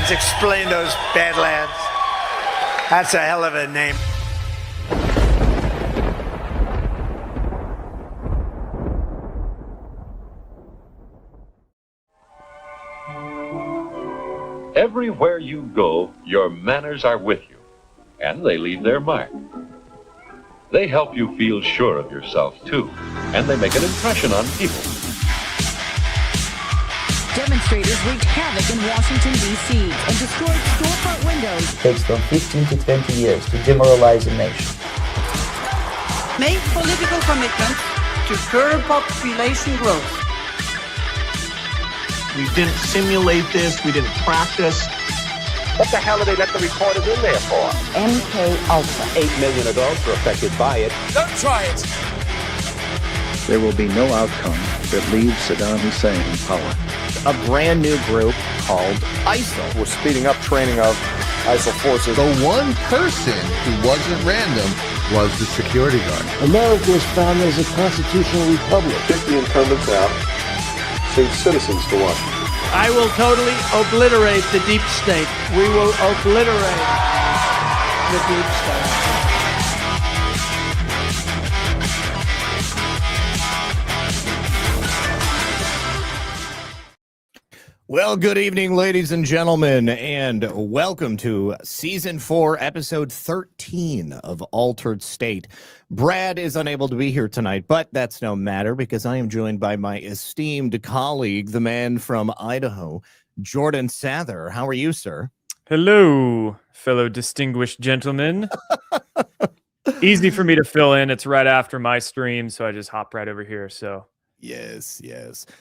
Badlands. Explain those Badlands. That's a hell of a name. Everywhere you go, your manners are with you, and they leave their mark. They help you feel sure of yourself, too, and they make an impression on people. Demonstrators wreaked havoc in Washington, D.C. and destroyed storefront windows. It takes from 15 to 20 years to demoralize a nation. Make political commitments to curb population growth. We didn't simulate this. We didn't practice. What the hell do they let the reporters in there for? MK Ultra. 8 million adults are affected by it. Don't try it. There will be no outcome that leaves Saddam Hussein in power. A brand new group called ISIL. We're speeding up training of ISIL forces. The one person who wasn't random was the security guard. America was founded as a constitutional republic. Kick the incumbents out. Send citizens to Washington. I will totally obliterate the deep state. We will obliterate the deep state. Well, good evening, ladies and gentlemen, and welcome to Season 4, Episode 13 of Altered State. Brad is unable to be here tonight, but that's no matter because I am joined by my esteemed colleague, the man from Idaho, Jordan Sather. How are you, sir? Hello, fellow distinguished gentlemen. Easy for me to fill in. It's right after my stream, so I just hop right over here, so... Yes.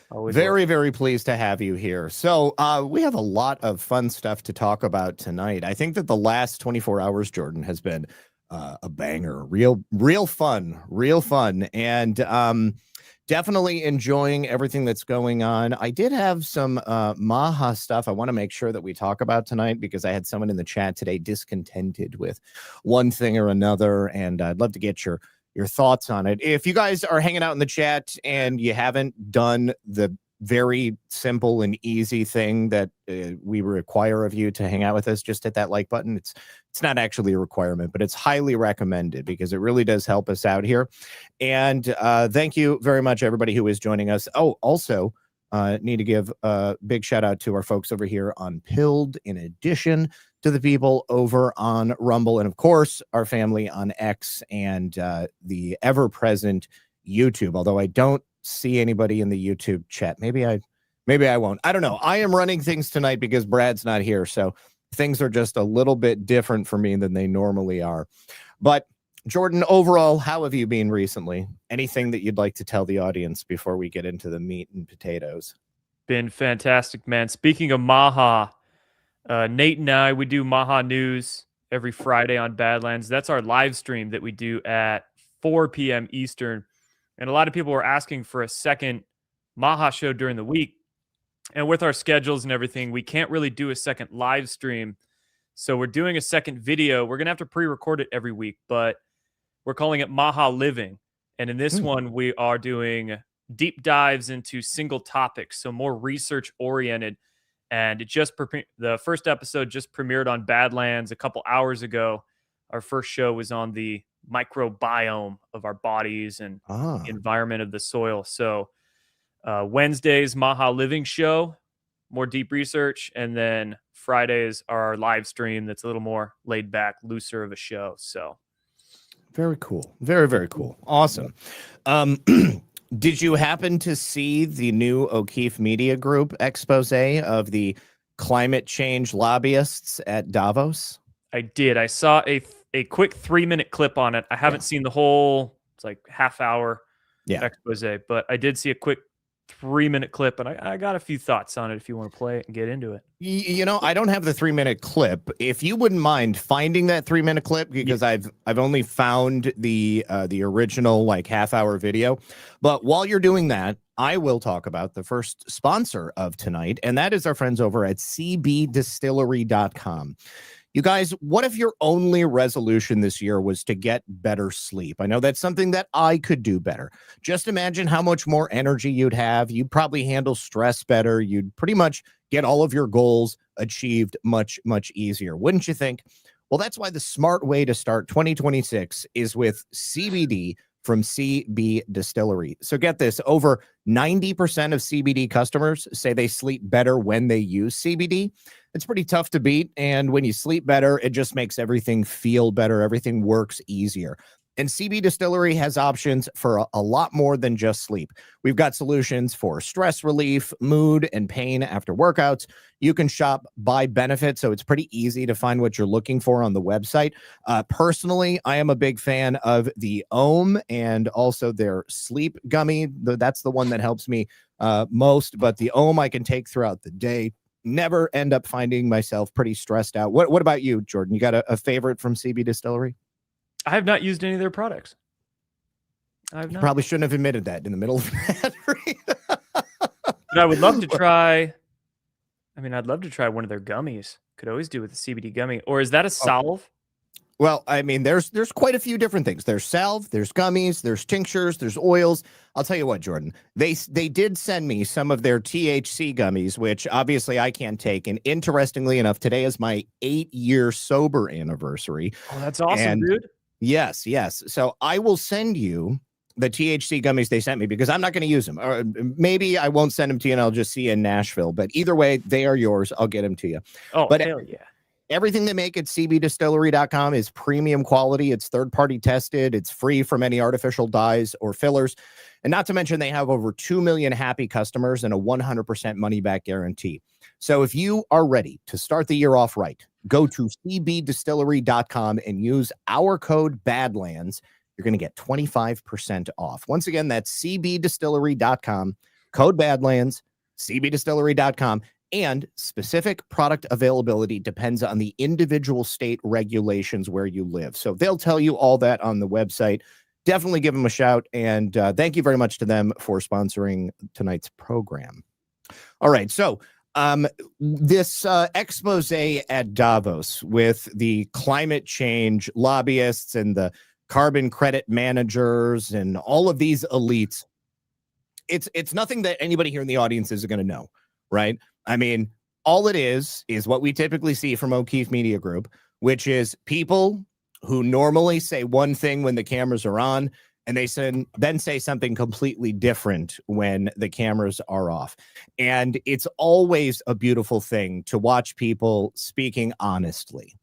Always very pleased to have you here. So we have a lot of fun stuff to talk about tonight. I think that the last 24 hours, Jordan, has been a banger. Real fun. And definitely enjoying everything that's going on. I did have some Maha stuff I want to make sure that we talk about tonight because I had someone in the chat today discontented with one thing or another, and I'd love to get your thoughts on it. If you guys are hanging out in the chat and you haven't done the very simple and easy thing that we require of you to hang out with us, just hit that like button. It's not actually a requirement, but it's highly recommended because it really does help us out here. And thank you very much, everybody who is joining us. Oh, also, need to give a big shout out to our folks over here on Pilled, in addition to the people over on Rumble, and of course our family on X and the ever-present YouTube. Although I don't see anybody in the YouTube chat. Maybe I won't. I don't know. I am running things tonight because Brad's not here, so things are just a little bit different for me than they normally are. But Jordan, overall, how have you been recently? Anything that you'd like to tell the audience before we get into the meat and potatoes? Been fantastic, man. Speaking of Maha, Nate and I, we do Maha News every Friday on Badlands. That's our live stream that we do at 4 p.m. Eastern. And a lot of people were asking for a second Maha show during the week. And with our schedules and everything, we can't really do a second live stream. So we're doing a second video. We're going to have to pre-record it every week, but we're calling it Maha Living. And in this one, we are doing deep dives into single topics, so more research-oriented. And the first episode just premiered on Badlands a couple hours ago. Our first show was on the microbiome of our bodies and the environment of the soil. So Wednesday's Maha Living show, more deep research. And then Fridays are our live stream that's a little more laid back, looser of a show. So very cool. Very cool. Awesome. Did you happen to see the new O'Keefe Media Group expose of the climate change lobbyists at Davos? I did. I saw a quick 3-minute clip on it. I haven't seen the whole, it's like half-hour expose, but I did see a quick 3-minute clip, and I got a few thoughts on it if you want to play it and get into it. You know, I don't have the 3-minute clip. If you wouldn't mind finding that 3-minute clip, because I've only found the original like half-hour video. But while you're doing that, I will talk about the first sponsor of tonight, and that is our friends over at cbdistillery.com. You guys, what if your only resolution this year was to get better sleep? I know that's something that I could do better. Just imagine how much more energy you'd have. You'd probably handle stress better. You'd pretty much get all of your goals achieved much, much easier. Wouldn't you think? Well, that's why the smart way to start 2026 is with CBD from CB Distillery. So get this, over 90% of CBD customers say they sleep better when they use CBD. It's pretty tough to beat. And when you sleep better, it just makes everything feel better. Everything works easier. And CB Distillery has options for a lot more than just sleep. We've got solutions for stress relief, mood, and pain after workouts. You can shop by benefit, so it's pretty easy to find what you're looking for on the website. Personally, I am a big fan of the Ohm and also their sleep gummy. That's the one that helps me most, but the Ohm I can take throughout the day. Never end up finding myself pretty stressed out. What about you, Jordan? You got a favorite from CB Distillery? I have not used any of their products. I've not. Probably shouldn't have admitted that in the middle of that. But I would love to try. I mean, I'd love to try one of their gummies. Could always do with a CBD gummy. Or is that a salve? Well, I mean, there's quite a few different things. There's salve, there's gummies, there's tinctures, there's oils. I'll tell you what, Jordan, they did send me some of their THC gummies, which obviously I can't take. And interestingly enough, today is my 8-year sober anniversary. Oh, that's awesome, dude. Yes. So I will send you the THC gummies they sent me because I'm not going to use them. Or maybe I won't send them to you and I'll just see you in Nashville. But either way, they are yours. I'll get them to you. Oh, but hell yeah. Everything they make at cbdistillery.com is premium quality. It's third-party tested. It's free from any artificial dyes or fillers. And not to mention, they have over 2 million happy customers and a 100% money-back guarantee. So if you are ready to start the year off right, go to cbdistillery.com and use our code Badlands. You're going to get 25% off. Once again, that's cbdistillery.com, code Badlands, cbdistillery.com. And specific product availability depends on the individual state regulations where you live. So they'll tell you all that on the website. Definitely give them a shout. And thank you very much to them for sponsoring tonight's program. All right. So this expose at Davos with the climate change lobbyists and the carbon credit managers and all of these elites, it's nothing that anybody here in the audience is going to know, right? I mean, all it is what we typically see from O'Keefe Media Group, which is people who normally say one thing when the cameras are on, and they then say something completely different when the cameras are off. And it's always a beautiful thing to watch people speaking honestly,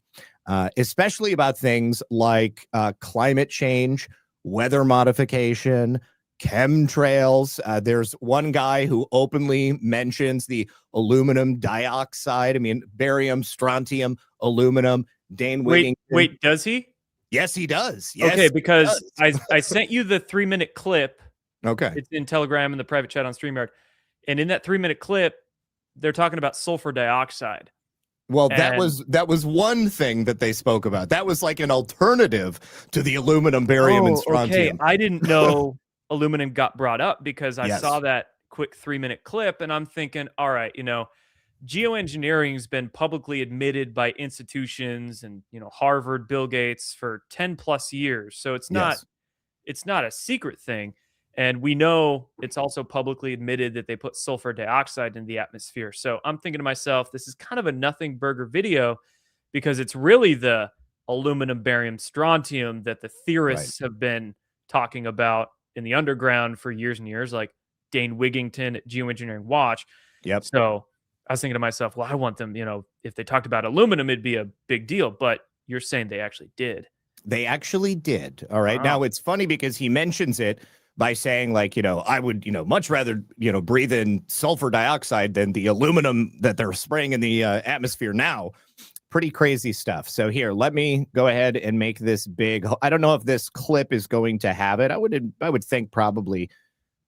especially about things like climate change, weather modification, chemtrails. There's one guy who openly mentions the aluminum dioxide. I mean, barium, strontium, aluminum. Dane Wiggington. Wait, does he? Yes, he does. Yes, okay, because I sent you the 3-minute clip. Okay. It's in Telegram and the private chat on StreamYard. And in that 3-minute clip, they're talking about sulfur dioxide. Well, that was one thing that they spoke about. That was like an alternative to the aluminum, barium, and strontium. Okay, I didn't know aluminum got brought up because I saw that quick 3-minute clip and I'm thinking, all right, geoengineering has been publicly admitted by institutions and, Harvard, Bill Gates for 10 plus years. So it's not a secret thing. And we know it's also publicly admitted that they put sulfur dioxide in the atmosphere. So I'm thinking to myself, this is kind of a nothing burger video because it's really the aluminum, barium, strontium that the theorists have been talking about in the underground for years and years, like Dane Wiggington at Geoengineering Watch. Yep. So I was thinking to myself, well, I want them, if they talked about aluminum, it'd be a big deal. But you're saying they actually did. They actually did. All right. Wow. Now, it's funny because he mentions it by saying, like, I would, much rather, breathe in sulfur dioxide than the aluminum that they're spraying in the atmosphere now. Pretty crazy stuff. So here, let me go ahead and make this big. I don't know if this clip is going to have it. I would think probably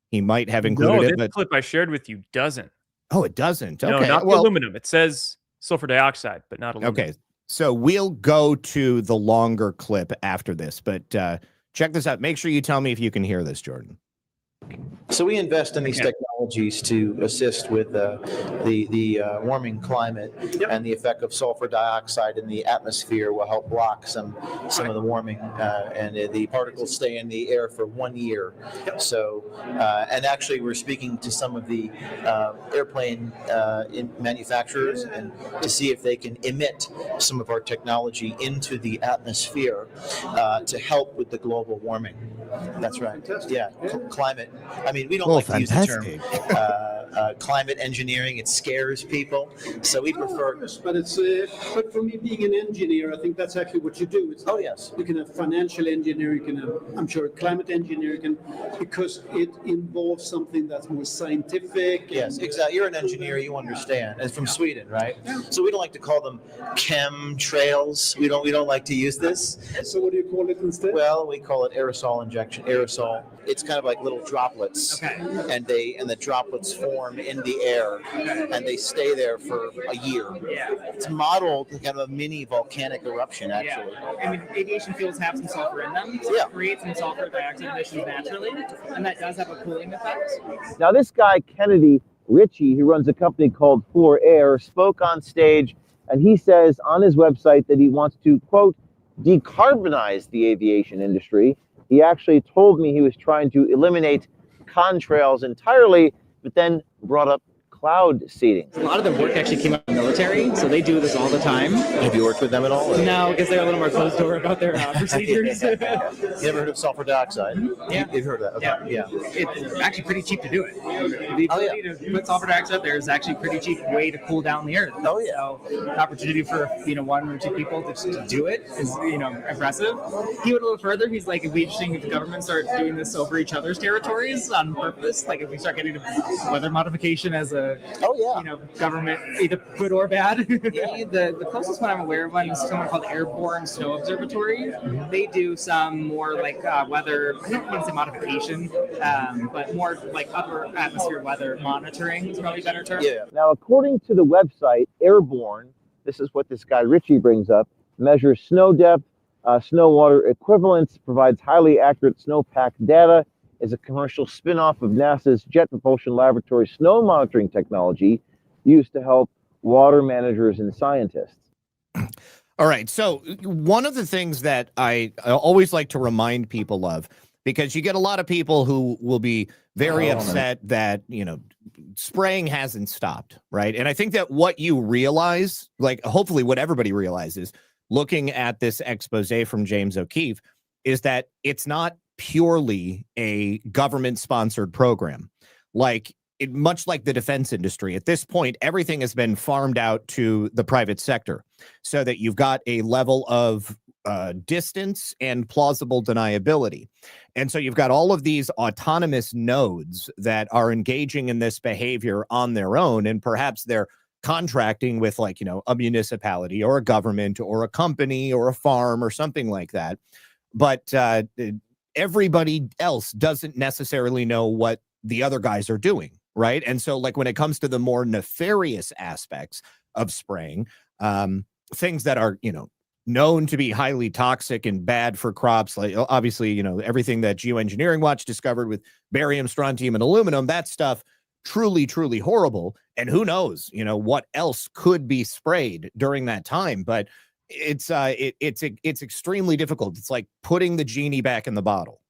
he might have included it. This clip I shared with you doesn't. Oh, it doesn't. Okay. No, not the aluminum. It says sulfur dioxide, but not aluminum. Okay. So we'll go to the longer clip after this, but check this out. Make sure you tell me if you can hear this, Jordan. So we invest in these technologies technologies to assist with the warming climate, and the effect of sulfur dioxide in the atmosphere will help block some of the warming, and the particles stay in the air for 1 year. So, and actually, we're speaking to some of the airplane manufacturers and to see if they can emit some of our technology into the atmosphere to help with the global warming. That's right. Yeah, climate. I mean, we don't like to use the term climate engineering. It scares people, so we prefer. But it's but for me, being an engineer, I think that's actually what you do. It's yes. You can have financial engineering, you can have, I'm sure, climate engineering, because it involves something that's more scientific. Yes, exactly. You're an engineer, you understand. And from Sweden, right? So we don't like to call them chemtrails. We don't like to use this. So what do you call it instead? Well, we call it aerosol injection. Aerosol. It's kind of like little droplets, and the droplets form in the air, and they stay there for a year. It's modeled kind of a mini volcanic eruption, actually. I mean, aviation fuels have some sulfur in them, so it creates some sulfur dioxide emissions naturally, and that does have a cooling effect. Now, this guy, Kennedy Ritchie, who runs a company called For Air, spoke on stage, and he says on his website that he wants to, quote, decarbonize the aviation industry. He actually told me he was trying to eliminate contrails entirely, but then brought up cloud seeding. A lot of the work actually came out of the military, so they do this all the time. Have you worked with them at all? No, because they're a little more closed door about their procedures. You ever heard of sulfur dioxide? Yeah. You've heard of that? Okay. Yeah. It's actually pretty cheap to do it. The ability to put sulfur dioxide up there is actually a pretty cheap way to cool down the earth. Oh, yeah. So the opportunity for, one or two people to do it is, impressive. He went a little further. He's like, it'd be interesting if the government start doing this over each other's territories on purpose. Like if we start getting weather modification as a government, either good or bad. The closest one I'm aware of is someone called Airborne Snow Observatory. They do some more like weather, I don't want to say modification, but more like upper atmosphere weather monitoring is probably a better term. Yeah. Now, according to the website Airborne, this is what this guy Ritchie brings up, measures snow depth, snow water equivalence, provides highly accurate snowpack data, is a commercial spin-off of NASA's Jet Propulsion Laboratory snow monitoring technology used to help water managers and scientists. All right. So one of the things that I always like to remind people of, because you get a lot of people who will be very upset that, spraying hasn't stopped, right? And I think that what you realize, like hopefully what everybody realizes, looking at this expose from James O'Keefe, is that it's not purely a government-sponsored program. Much like the defense industry, at this point, everything has been farmed out to the private sector so that you've got a level of distance and plausible deniability. And so you've got all of these autonomous nodes that are engaging in this behavior on their own, and perhaps they're contracting with a municipality or a government or a company or a farm or something like that. But everybody else doesn't necessarily know what the other guys are doing, right? And so when it comes to the more nefarious aspects of spraying, things that are, known to be highly toxic and bad for crops, like obviously, everything that Geoengineering Watch discovered with barium, strontium, and aluminum, that stuff truly, truly horrible. And who knows, what else could be sprayed during that time. But it's extremely difficult. It's like putting the genie back in the bottle.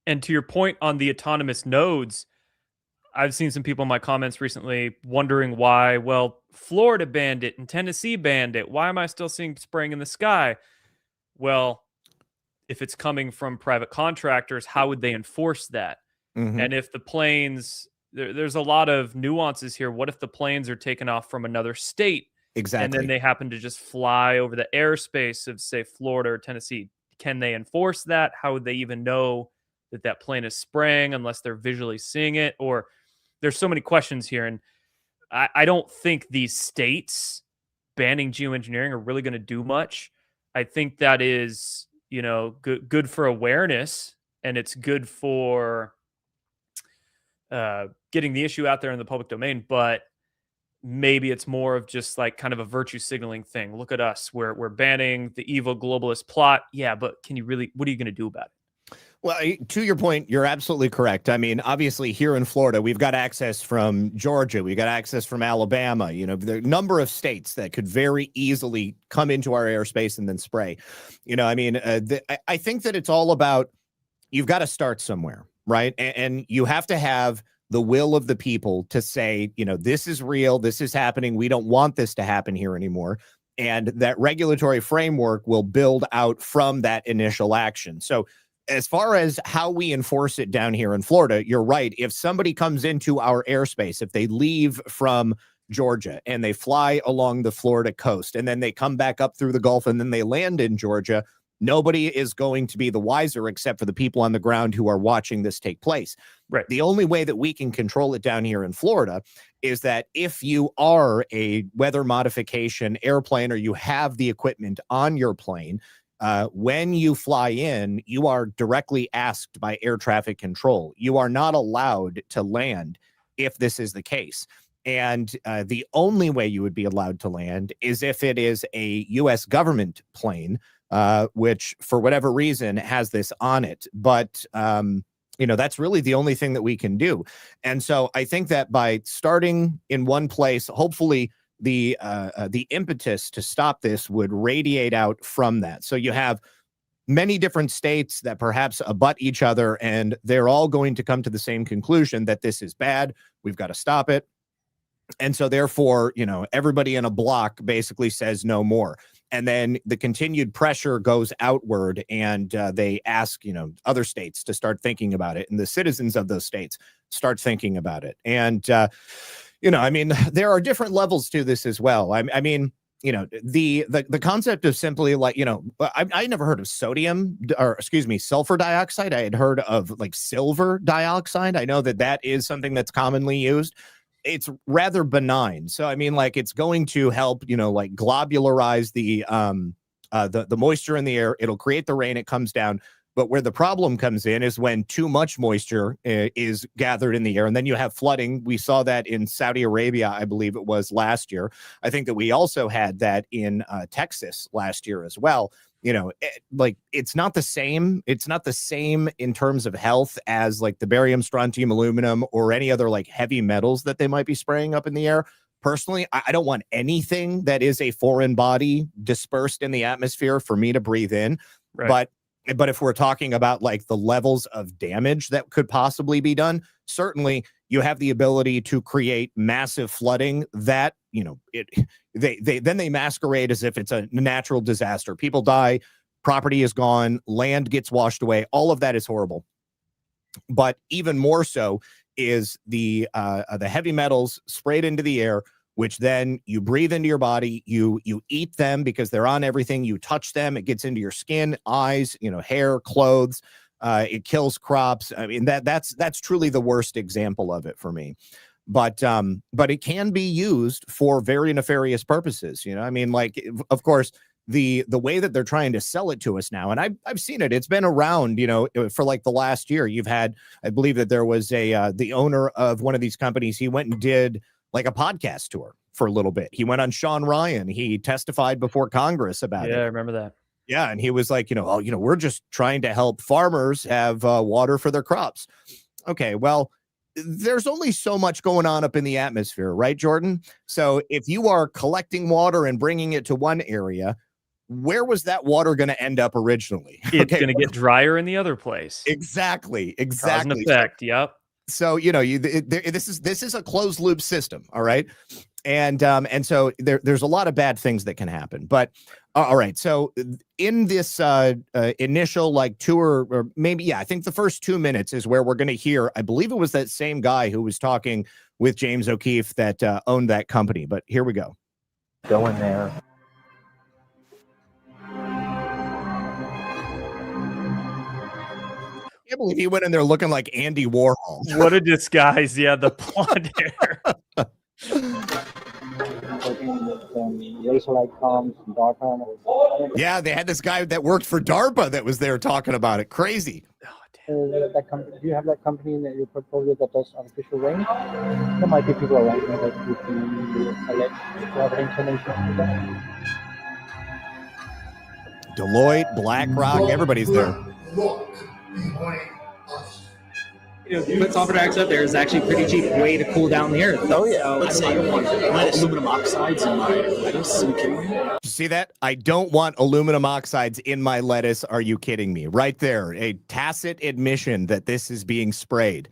And to your point on the autonomous nodes, I've seen some people in my comments recently wondering why, Florida banned it and Tennessee banned it. Why am I still seeing spraying in the sky? Well, if it's coming from private contractors, how would they enforce that? Mm-hmm. And if the planes, there's a lot of nuances here. What if the planes are taken off from another state? Exactly. And then they happen to just fly over the airspace of, say, Florida or Tennessee. Can they enforce that? How would they even know that plane is spraying unless they're visually seeing it? Or there's so many questions here. And I don't think these states banning geoengineering are really going to do much. I think that is, good for awareness, and it's good for getting the issue out there in the public domain. But maybe it's more of just kind of a virtue signaling thing. Look at us. We're banning the evil globalist plot. Yeah, but what are you going to do about it? Well, to your point, you're absolutely correct. I mean, obviously here in Florida, we've got access from Georgia. We got access from Alabama. You know, the number of states that could very easily come into our airspace and then spray. You know, I mean, I think that it's all about, you've got to start somewhere, right? And you have to have the will of the people to say, you know, this is real. This is happening. We don't want this to happen here anymore. And that regulatory framework will build out from that initial action. So as far as how we enforce it down here in Florida, you're right. If somebody comes into our airspace, if they leave from Georgia and they fly along the Florida coast and then they come back up through the Gulf and then they land in Georgia, nobody is going to be the wiser except for the people on the ground who are watching this take place. Right. The only way that we can control it down here in Florida is that if you are a weather modification airplane or you have the equipment on your plane, when you fly in, you are directly asked by air traffic control. You are not allowed to land if this is the case. And the only way you would be allowed to land is if it is a U.S. government plane, which for whatever reason has this on it. But, you know, that's really the only thing that we can do. And so I think that by starting in one place, hopefully the impetus to stop this would radiate out from that. So you have many different states that perhaps abut each other, and they're all going to come to the same conclusion that this is bad. We've got to stop it. And so therefore, you know, everybody in a block basically says no more. And then the continued pressure goes outward, and they ask, you know, other states to start thinking about it, and the citizens of those states start thinking about it. And, you know, I mean, there are different levels to this as well. I mean, you know, the concept of simply like, you know, I never heard of sulfur dioxide. I had heard of like silver dioxide. I know that that is something that's commonly used. It's rather benign. So, I mean, like, it's going to help, you know, like globularize the moisture in the air. It'll create the rain. It comes down. But where the problem comes in is when too much moisture is gathered in the air, and then you have flooding. We saw that in Saudi Arabia, I believe it was last year. I think that we also had that in Texas last year as well. You know, it's not the same. It's not the same in terms of health as like the barium, strontium, aluminum, or any other like heavy metals that they might be spraying up in the air. Personally, I don't want anything that is a foreign body dispersed in the atmosphere for me to breathe in. Right. But if we're talking about like the levels of damage that could possibly be done, certainly you have the ability to create massive flooding that, you know, they masquerade as if it's a natural disaster. People die, property is gone, land gets washed away. All of that is horrible. But even more so is the heavy metals sprayed into the air, which then you breathe into your body, you eat them because they're on everything, you touch them, it gets into your skin, eyes, you know, hair, clothes, it kills crops. I mean, that's truly the worst example of it for me. But it can be used for very nefarious purposes. You know, I mean, like, of course, the way that they're trying to sell it to us now, and I've seen it, it's been around, you know, for like the last year. You've had, I believe that there was the owner of one of these companies, he went and did like a podcast tour for a little bit. He went on Sean Ryan. He testified before Congress about it. Yeah, I remember that. Yeah. And he was like, you know, oh, you know, we're just trying to help farmers have water for their crops. Okay, well, there's only so much going on up in the atmosphere, right, Jordan? So if you are collecting water and bringing it to one area, where was that water going to end up originally? It's going to get drier in the other place. Exactly. Cause and effect. Yep. So, you know, this is a closed loop system. All right. And so there's a lot of bad things that can happen. But all right. So in this initial like tour, or maybe, yeah, I think the first 2 minutes is where we're going to hear, I believe it was that same guy who was talking with James O'Keefe that owned that company. But here we go. Go in there. I can't believe he went in there looking like Andy Warhol. What a disguise. Yeah, the blonde hair. Yeah, they had this guy that worked for DARPA that was there talking about it. Crazy. That company, do you have that company in your portfolio that does artificial rain? There might be people around you that would be alleged to have an inclination to that. Deloitte, BlackRock, everybody's there. Look, Put sulfur dioxide there is actually a pretty cheap way to cool down the earth. Oh yeah. Let's say you want aluminum oxides in my lettuce. Are you kidding me? You see that? I don't want aluminum oxides in my lettuce. Are you kidding me? Right there, a tacit admission that this is being sprayed.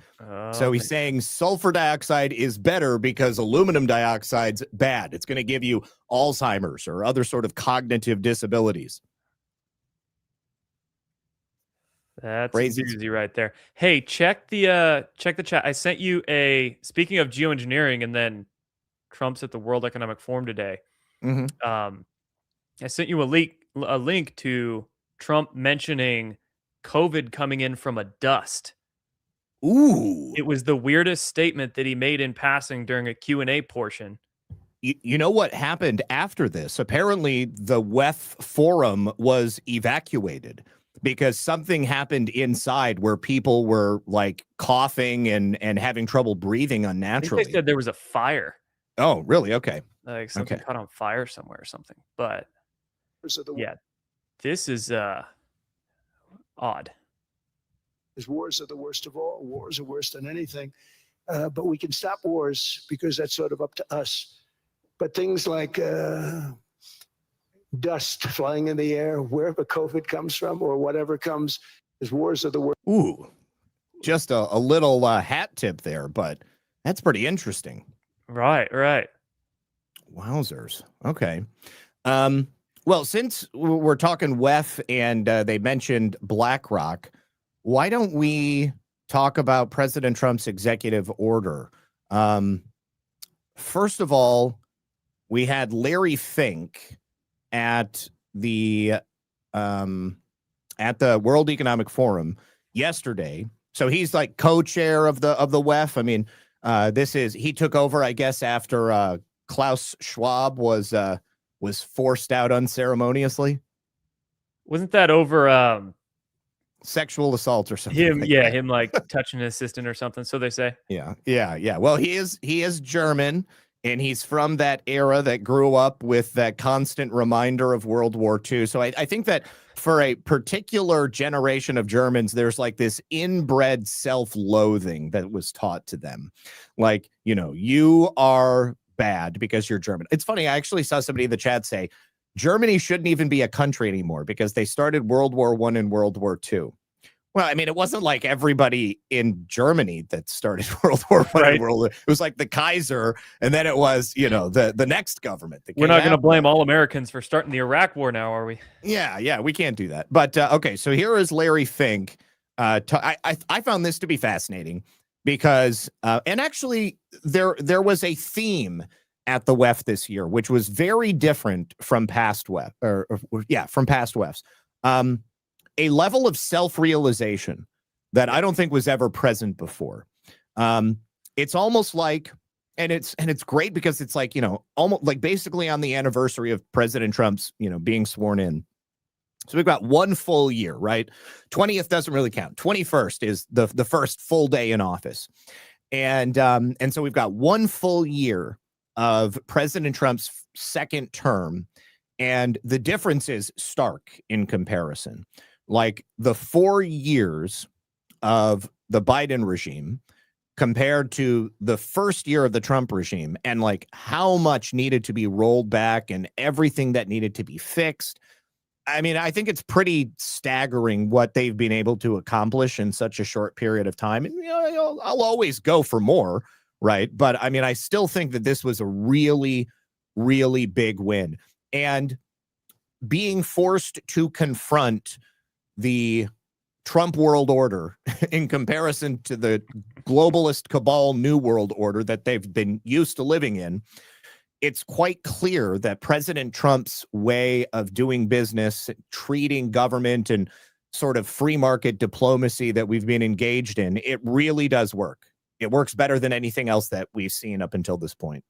So he's saying sulfur dioxide is better because aluminum dioxide's bad. It's going to give you Alzheimer's or other sort of cognitive disabilities. That's crazy right there. Hey, check the chat. I sent you speaking of geoengineering, and then Trump's at the World Economic Forum today. I sent you a link to Trump mentioning COVID coming in from a dust. Ooh. It was the weirdest statement that he made in passing during a Q&A portion. You know what happened after this? Apparently, the WEF forum was evacuated because something happened inside where people were like coughing and having trouble breathing unnaturally. I think they said there was a fire. Oh, really? Okay. Like something caught on fire somewhere or something. But yeah, this is odd. Wars are the worst of all. Wars are worse than anything. But we can stop wars because that's sort of up to us. But things like dust flying in the air, wherever COVID comes from or whatever comes, wars are the worst. Ooh, just a little hat tip there, but that's pretty interesting. Right. Wowzers. Okay. Well, since we're talking WEF and they mentioned BlackRock, why don't we talk about President Trump's executive order? First of all, we had Larry Fink at the World Economic Forum yesterday. So he's like co-chair of the WEF. I mean, he took over, I guess, after Klaus Schwab was forced out unceremoniously. Wasn't that over sexual assault or something? Him like touching an assistant or something, so they say. Yeah. Well, he is German, and he's from that era that grew up with that constant reminder of World War II. So I think that for a particular generation of Germans, there's like this inbred self-loathing that was taught to them. Like, you are bad because you're German. It's funny. I actually saw somebody in the chat say, Germany shouldn't even be a country anymore because they started World War I and World War II. Well, I mean, it wasn't like everybody in Germany that started World War I. Right. It was like the Kaiser, and then it was, the next government. We're not going to blame all Americans for starting the Iraq War now, are we? Yeah, we can't do that. But okay, so here is Larry Fink. I found this to be fascinating because, and actually, there was a theme at the WEF this year, which was very different from past WEF, from past WEFs. A level of self-realization that I don't think was ever present before. It's almost like, and it's great because it's like, almost like basically on the anniversary of President Trump's, being sworn in. So we've got one full year, right? 20th doesn't really count. 21st is the first full day in office. And so we've got one full year of President Trump's second term. And the difference is stark in comparison. Like the 4 years of the Biden regime compared to the first year of the Trump regime, and like how much needed to be rolled back and everything that needed to be fixed. I mean, I think it's pretty staggering what they've been able to accomplish in such a short period of time. And I'll always go for more, right? But I mean, I still think that this was a really, really big win. And being forced to confront the Trump world order in comparison to the globalist cabal new world order that they've been used to living in, it's quite clear that President Trump's way of doing business, treating government and sort of free market diplomacy that we've been engaged in, it really does work. It works better than anything else that we've seen up until this point.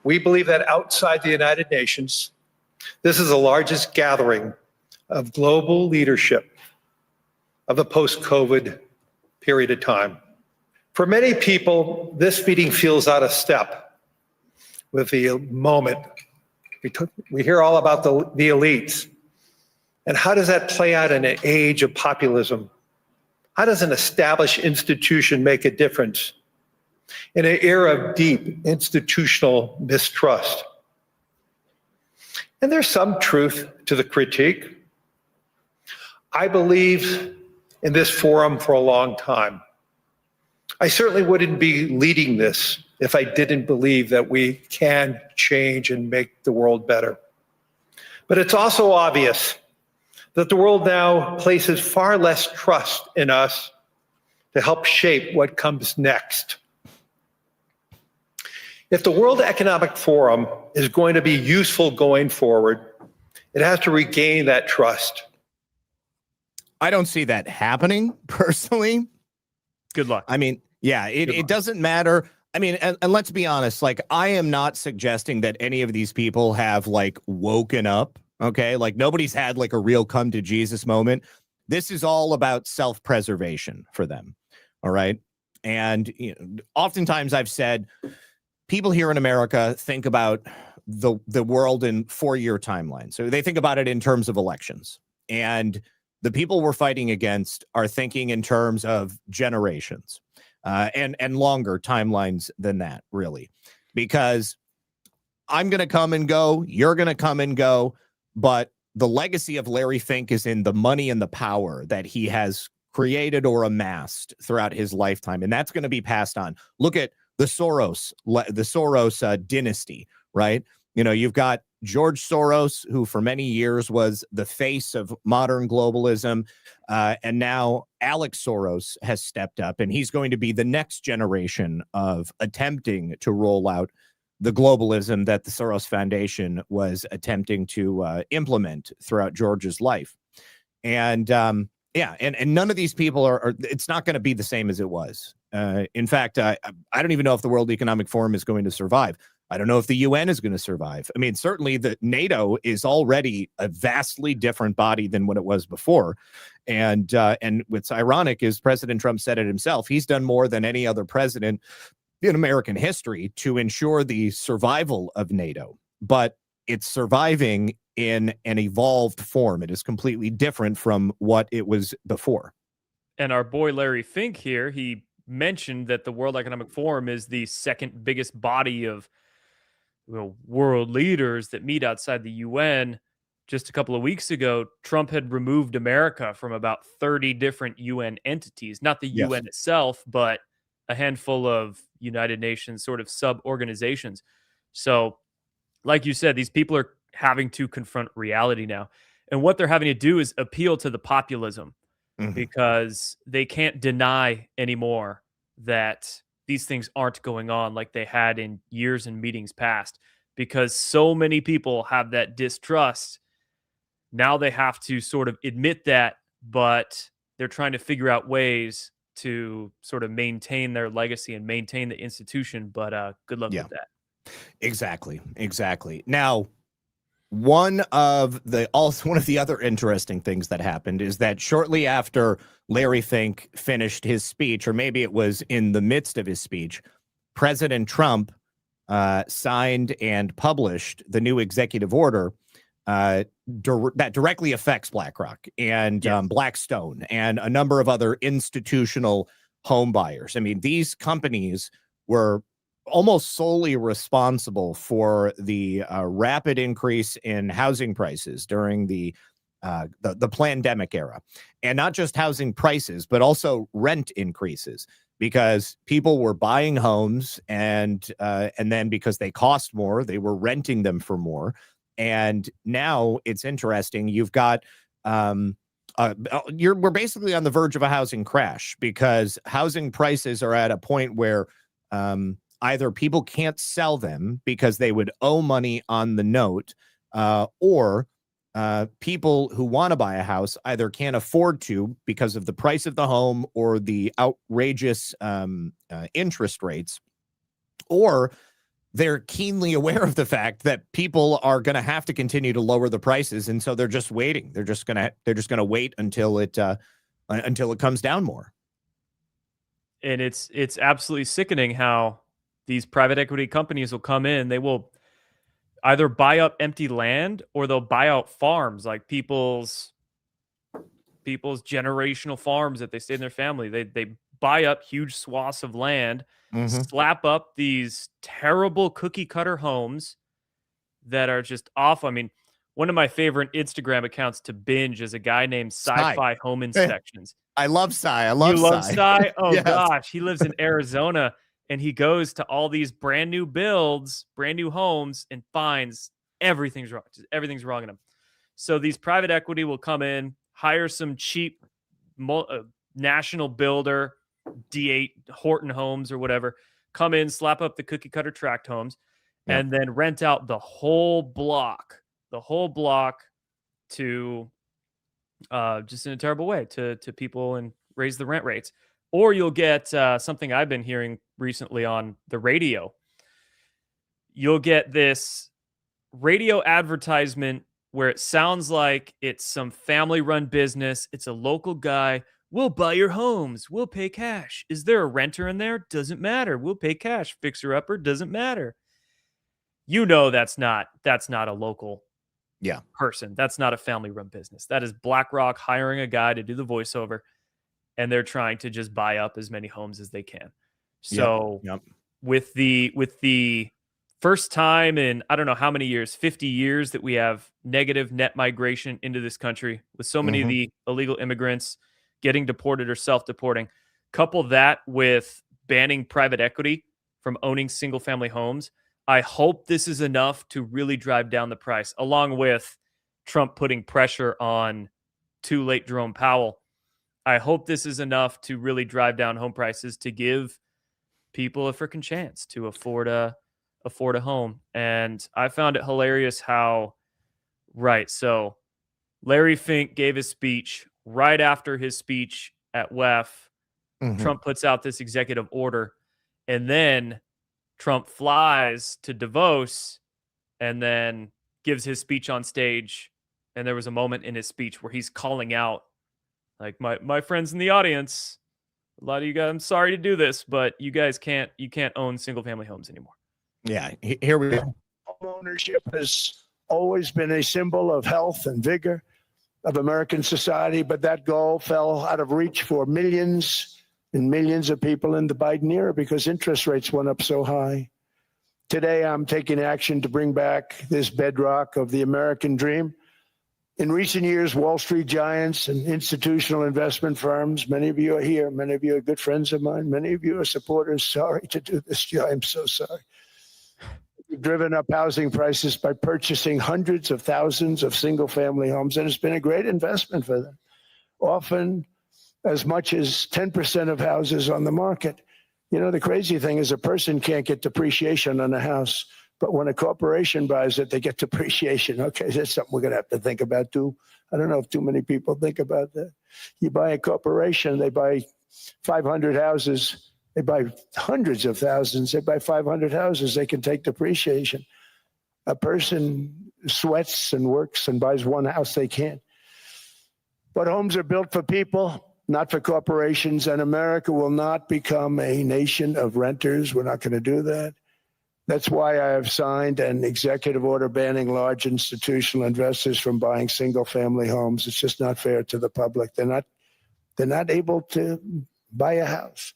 We believe that outside the United Nations, this is the largest gathering of global leadership of the post-COVID period of time. For many people, this meeting feels out of step with the moment. We hear all about the elites. And how does that play out in an age of populism How does an established institution make a difference in an era of deep institutional mistrust? And there's some truth to the critique. I believe in this forum for a long time. I certainly wouldn't be leading this if I didn't believe that we can change and make the world better. But it's also obvious that the world now places far less trust in us to help shape what comes next. If the World Economic Forum is going to be useful going forward, it has to regain that trust. I don't see that happening personally. Good luck. I mean, yeah, it doesn't matter. I mean, and let's be honest, like, I am not suggesting that any of these people have like woken up. Okay. Like, nobody's had like a real come to Jesus moment. This is all about self-preservation for them. All right. And oftentimes I've said, people here in America think about the world in 4-year timelines. So they think about it in terms of elections. And the people we're fighting against are thinking in terms of generations and longer timelines than that, really. Because I'm going to come and go, you're going to come and go, but the legacy of Larry Fink is in the money and the power that he has created or amassed throughout his lifetime. And that's going to be passed on. Look at the Soros dynasty, right? You've got George Soros, who for many years was the face of modern globalism. And now Alex Soros has stepped up, and he's going to be the next generation of attempting to roll out the globalism that the Soros Foundation was attempting to implement throughout George's life. And and none of these people are it's not going to be the same as it was. In fact, I don't even know if the World Economic Forum is going to survive. I don't know if the UN is going to survive. I mean, certainly the NATO is already a vastly different body than what it was before. And what's ironic is President Trump said it himself. He's done more than any other president in American history to ensure the survival of NATO. But it's surviving in an evolved form. It is completely different from what it was before. And our boy Larry Fink here, he mentioned that the World Economic Forum is the second biggest body of world leaders that meet outside the UN. Just a couple of weeks ago, Trump had removed America from about 30 different UN entities, not the UN itself, but a handful of United Nations sort of sub-organizations. So, like you said, these people are having to confront reality now. And what they're having to do is appeal to the populism because they can't deny anymore that these things aren't going on like they had in years and meetings past, because so many people have that distrust. Now they have to sort of admit that, but they're trying to figure out ways to sort of maintain their legacy and maintain the institution. But good luck with that. Exactly. Now, one of the other interesting things that happened is that shortly after Larry Fink finished his speech, or maybe it was in the midst of his speech, President Trump signed and published the new executive order that directly affects BlackRock and Blackstone and a number of other institutional home buyers. I mean, these companies were almost solely responsible for the rapid increase in housing prices during the pandemic era, and not just housing prices, but also rent increases, because people were buying homes and then because they cost more, they were renting them for more. And now it's interesting. You've got we're basically on the verge of a housing crash, because housing prices are at a point where either people can't sell them because they would owe money on the note, or people who want to buy a house either can't afford to because of the price of the home or the outrageous interest rates, or they're keenly aware of the fact that people are going to have to continue to lower the prices, and so they're just waiting. They're just going to wait until it comes down more. And it's absolutely sickening how these private equity companies will come in. They will either buy up empty land or they'll buy out farms, like people's people's generational farms that they stay in their family. They buy up huge swaths of land, slap up these terrible cookie cutter homes that are just awful. I mean, one of my favorite Instagram accounts to binge is a guy named Sci-Fi Home Inspections. I love Cy. I You love love Cy. Cy? Oh Yes. gosh, he lives in Arizona and he goes to all these brand new builds, brand new homes, and finds everything's wrong. Just everything's wrong in them. So these private equity will come in, hire some cheap national builder, D8 Horton Homes or whatever, come in, slap up the cookie cutter tract homes, and then rent out the whole block to just in a terrible way to people and raise the rent rates. Or you'll get something I've been hearing recently on the radio. You'll get this radio advertisement where it sounds like it's some family-run business. It's a local guy. We'll buy your homes. We'll pay cash. Is there a renter in there? Doesn't matter. We'll pay cash. Fixer-upper? Doesn't matter. You know that's not a local person. That's not a family-run business. That is BlackRock hiring a guy to do the voiceover, and they're trying to just buy up as many homes as they can. So with the first time in I don't know how many years, 50 years that we have negative net migration into this country, with so many of the illegal immigrants getting deported or self-deporting, couple that with banning private equity from owning single-family homes, I hope this is enough to really drive down the price, along with Trump putting pressure on too late Jerome Powell. I hope this is enough to really drive down home prices to give people a freaking chance to afford a home. And I found it hilarious how, so Larry Fink gave his speech. Right after his speech at WEF, Trump puts out this executive order, and then Trump flies to Davos and then gives his speech on stage. And there was a moment in his speech where he's calling out, like, my friends in the audience, a lot of you guys, I'm sorry to do this, but you guys can't own single family homes anymore. Yeah, here we go. Home ownership has always been a symbol of health and vigor of American society, but that goal fell out of reach for millions and millions of people in the Biden era because interest rates went up so high. Today, I'm taking action to bring back this bedrock of the American dream. In recent years, Wall Street giants and institutional investment firms, many of you are here, many of you are good friends of mine, many of you are supporters. Sorry to do this, Joe, I'm so sorry. We've driven up housing prices by purchasing hundreds of thousands of single-family homes, and it's been a great investment for them. Often as much as 10% of houses on the market. You know, the crazy thing is a person can't get depreciation on a house, but when a corporation buys it, they get depreciation. Okay, that's something we're going to have to think about too. I don't know if too many people think about that. You buy a corporation, they buy 500 houses. They buy hundreds of thousands. They buy 500 houses. They can take depreciation. A person sweats and works and buys one house. They can't. But homes are built for people, not for corporations. And America will not become a nation of renters. We're not going to do that. That's why I have signed an executive order banning large institutional investors from buying single-family homes. It's just not fair to the public. They're not able to buy a house.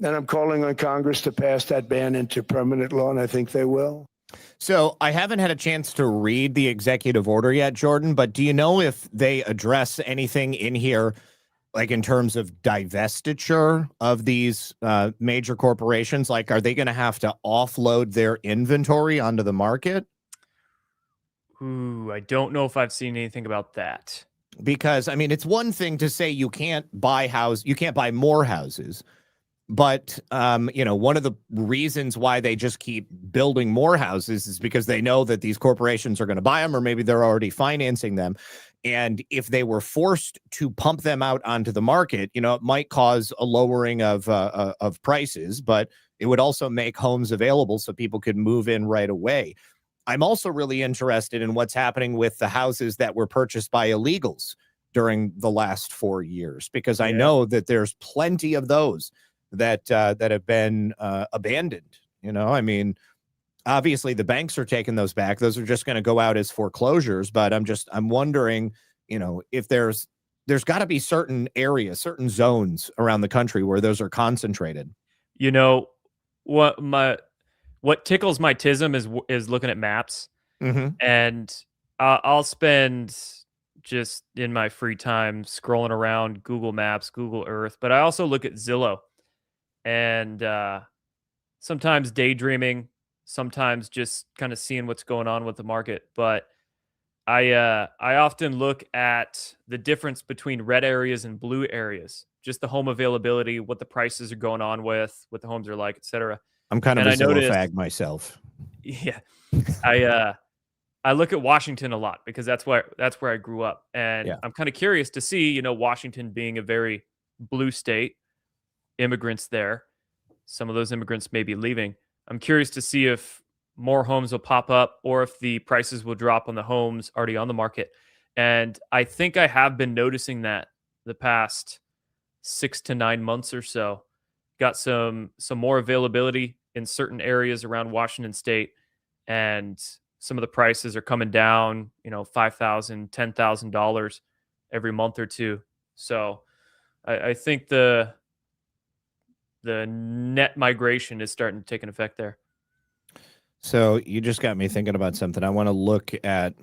And I'm calling on Congress to pass that ban into permanent law, and I think they will. So I haven't had a chance to read the executive order yet, Jordan, but do you know if they address anything in here, like in terms of divestiture of these major corporations? Like, are they going to have to offload their inventory onto the market? Ooh, I don't know if I've seen anything about that. Because, I mean, it's one thing to say you can't buy more houses. But, one of the reasons why they just keep building more houses is because they know that these corporations are going to buy them, or maybe they're already financing them. And if they were forced to pump them out onto the market, it might cause a lowering of prices, but it would also make homes available so people could move in right away. I'm also really interested in what's happening with the houses that were purchased by illegals during the last 4 years, because I know that there's plenty of those that have been abandoned. I mean, obviously the banks are taking those back. Those are just going to go out as foreclosures. But I'm wondering, if there's there's got to be certain areas, certain zones around the country where those are concentrated. You know, what tickles my tism is looking at maps, and I'll spend just in my free time scrolling around Google Maps, Google Earth, but I also look at Zillow, and sometimes daydreaming, sometimes just kind of seeing what's going on with the market. But I often look at the difference between red areas and blue areas, just the home availability, what the prices are going on with, what the homes are like, etc. I'm kind of And a Zillow fag myself. Yeah, I look at Washington a lot because that's where I grew up, and I'm kind of curious to see, you know, Washington being a very blue state, immigrants there. Some of those immigrants may be leaving. I'm curious to see if more homes will pop up or if the prices will drop on the homes already on the market. And I think I have been noticing that the past 6 to 9 months or so. Got some more availability in certain areas around Washington State, and some of the prices are coming down, you know, $5,000, $10,000 every month or two. So I think the net migration is starting to take an effect there. So you just got me thinking about something. I want to look at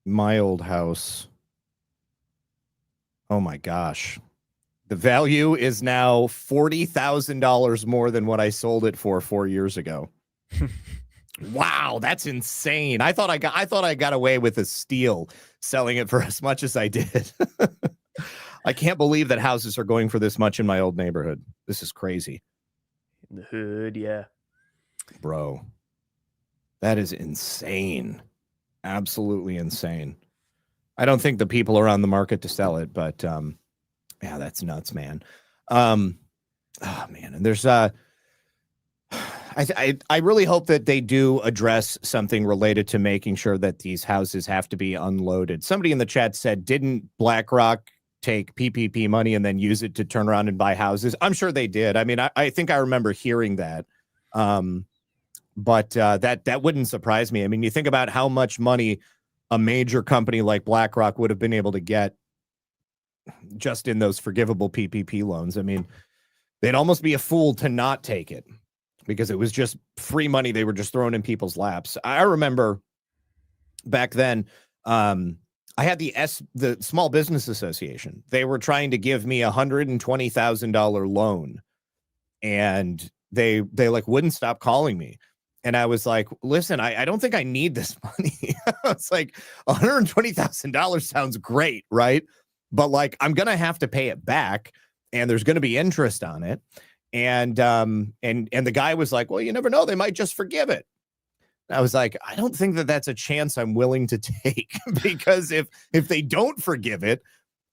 my old house. Oh my gosh. The value is now $40,000 more than what I sold it for 4 years ago. Wow, that's insane. I thought I got away with a steal selling it for as much as I did. I can't believe that houses are going for this much in my old neighborhood. This is crazy. In the hood, yeah. Bro. That is insane. Absolutely insane. I don't think the people are on the market to sell it, but yeah, that's nuts, man. Oh man, and there's I really hope that they do address something related to making sure that these houses have to be unloaded. Somebody in the chat said, didn't BlackRock take PPP money and then use it to turn around and buy houses? I'm sure they did. I mean, I think I remember hearing that. But that wouldn't surprise me. I mean, you think about how much money a major company like BlackRock would have been able to get just in those forgivable PPP loans. I mean, they'd almost be a fool to not take it because it was just free money they were just throwing in people's laps. I remember back then, I had the Small Business Association. They were trying to give me $120,000 loan, and they like wouldn't stop calling me. And I was like, listen, I don't think I need this money. It's like $120,000 sounds great, right? But like, I'm going to have to pay it back, and there's going to be interest on it. And the guy was like, well, you never know. They might just forgive it. And I was like, I don't think that that's a chance I'm willing to take, because if they don't forgive it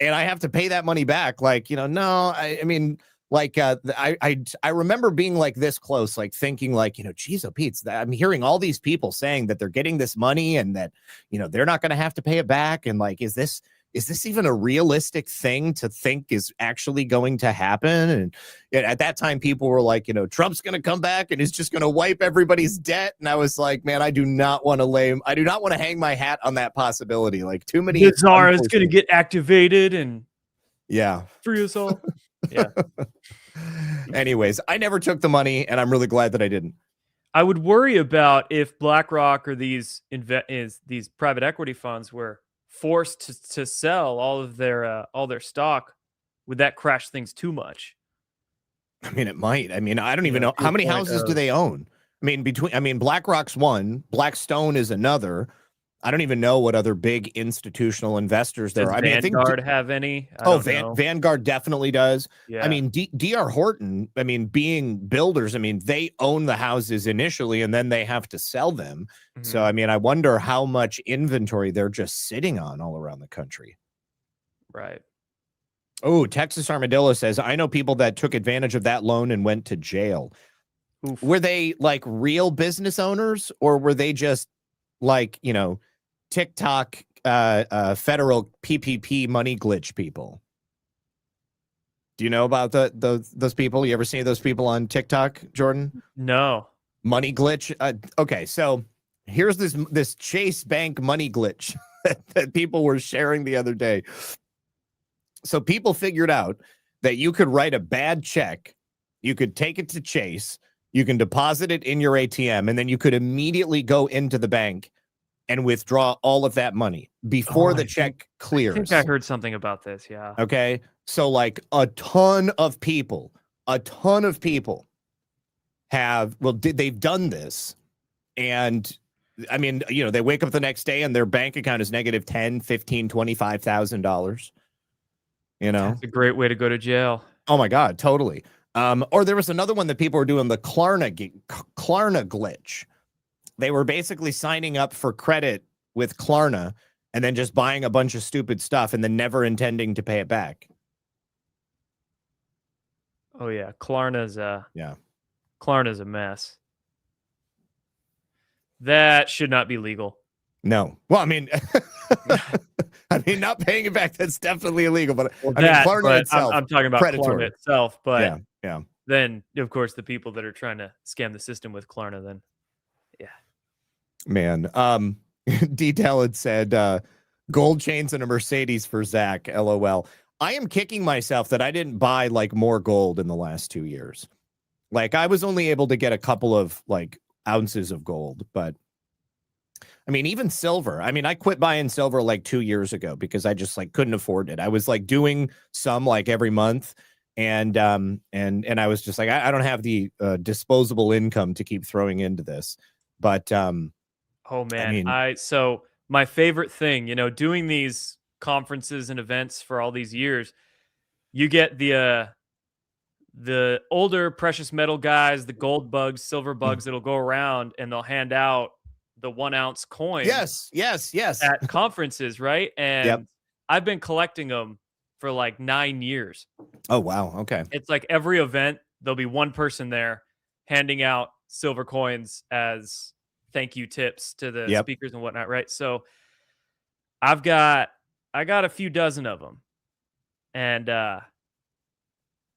and I have to pay that money back, like, you know, no, I mean, like, I remember being like this close, like thinking like, you know, geez, oh, Pete, I'm hearing all these people saying that they're getting this money and that, you know, they're not going to have to pay it back. And like, is this even a realistic thing to think is actually going to happen? And at that time, people were like, you know, Trump's going to come back and is just going to wipe everybody's debt. And I was like, man, I do not want to hang my hat on that possibility. Like, too many. The czar is going to get activated and free us all. Yeah. Anyways, I never took the money, and I'm really glad that I didn't. I would worry about if BlackRock or these private equity funds were forced to sell all their stock. Would that crash things too much? I mean, it might. I mean, I don't even know how many houses do they own. I mean, BlackRock's one, Blackstone is another. I don't even know what other big institutional investors there are. Vanguard have any? Vanguard definitely does. Yeah. I mean, D.R. Horton, I mean, being builders, I mean, they own the houses initially and then they have to sell them. Mm-hmm. So, I mean, I wonder how much inventory they're just sitting on all around the country. Right. Oh, Texas Armadillo says, I know people that took advantage of that loan and went to jail. Oof. Were they like real business owners, or were they just like, you know, TikTok federal PPP money glitch people? Do you know about those people? You ever see those people on TikTok, Jordan? No. Money glitch. Okay, so here's this Chase Bank money glitch that people were sharing the other day. So people figured out that you could write a bad check, you could take it to Chase, you can deposit it in your ATM, and then you could immediately go into the bank and withdraw all of that money before the check clears. I think I heard something about this. Yeah. Okay. So like a ton of people have, they've done this. And I mean, you know, they wake up the next day and their bank account is negative $10,000, $15,000, $25,000. You know, it's a great way to go to jail. Oh my God, totally. Or there was another one that people were doing, the Klarna glitch. They were basically signing up for credit with Klarna and then just buying a bunch of stupid stuff and then never intending to pay it back. Oh yeah, Klarna's a mess. That should not be legal. No. Well, I mean, not paying it back, that's definitely illegal. But Klarna itself, I'm talking about predatory. Klarna itself. But yeah. Then, of course, the people that are trying to scam the system with Klarna, then, yeah. Man, Detail had said gold chains and a Mercedes for Zach. LOL. I am kicking myself that I didn't buy like more gold in the last 2 years. Like I was only able to get a couple of like ounces of gold, but I mean, even silver. I mean, I quit buying silver like 2 years ago because I just like couldn't afford it. I was like doing some like every month, and I was just like, I don't have the disposable income to keep throwing into this. But oh man, so my favorite thing, you know, doing these conferences and events for all these years, you get the older precious metal guys, the gold bugs, silver bugs that'll go around and they'll hand out the 1 ounce coin. Yes. At conferences, right? And I've been collecting them for like 9 years. Oh, wow. Okay. It's like every event, there'll be one person there handing out silver coins as thank you tips to the speakers and whatnot, right? So I got a few dozen of them, and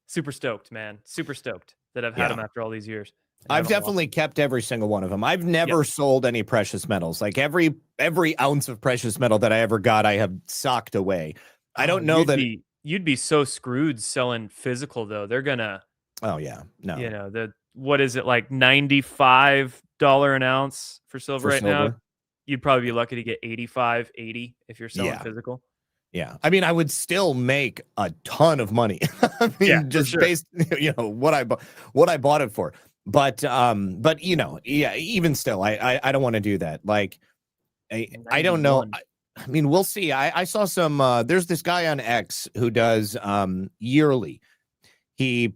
super stoked, man. Super stoked that I've had them after all these years. I've definitely kept every single one of them. I've never sold any precious metals. Like every ounce of precious metal that I ever got, I have socked away. I don't know you'd be so screwed selling physical though. They're gonna. Oh yeah, no. You know what is it like $95 an ounce for silver now? You'd probably be lucky to get 85, 80 if you're selling physical. Yeah. I mean, I would still make a ton of money. I mean, just based, you know, what I bought it for. But you know, even still, I don't want to do that. Like, I don't know. I mean, we'll see. I saw some, there's this guy on X who does yearly. He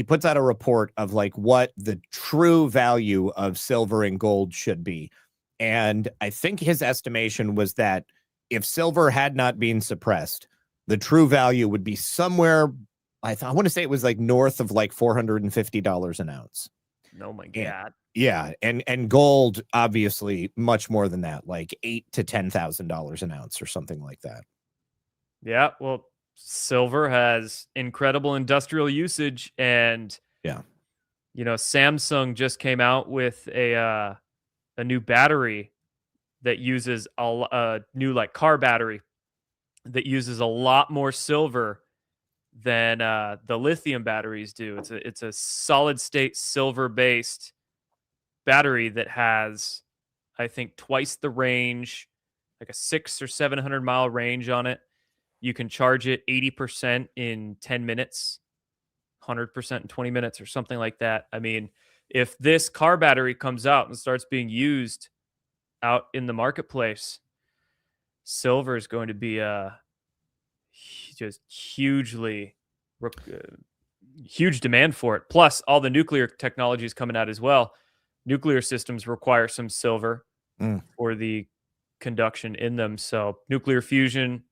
puts out a report of like what the true value of silver and gold should be. And I think his estimation was that if silver had not been suppressed, the true value would be somewhere, I want to say it was like north of like $450 an ounce. Oh my God. And gold, obviously much more than that, like $8,000 to $10,000 an ounce or something like that. Yeah. Well, silver has incredible industrial usage, and you know, Samsung just came out with a new battery that uses a new like car battery that uses a lot more silver than the lithium batteries do. It's a solid state silver based battery that has, I think, twice the range, like a 600 or 700 mile range on it. You can charge it 80% in 10 minutes, 100% in 20 minutes or something like that. I mean, if this car battery comes out and starts being used out in the marketplace, silver is going to be just huge demand for it. Plus, all the nuclear technology is coming out as well. Nuclear systems require some silver for the conduction in them. So nuclear fusion,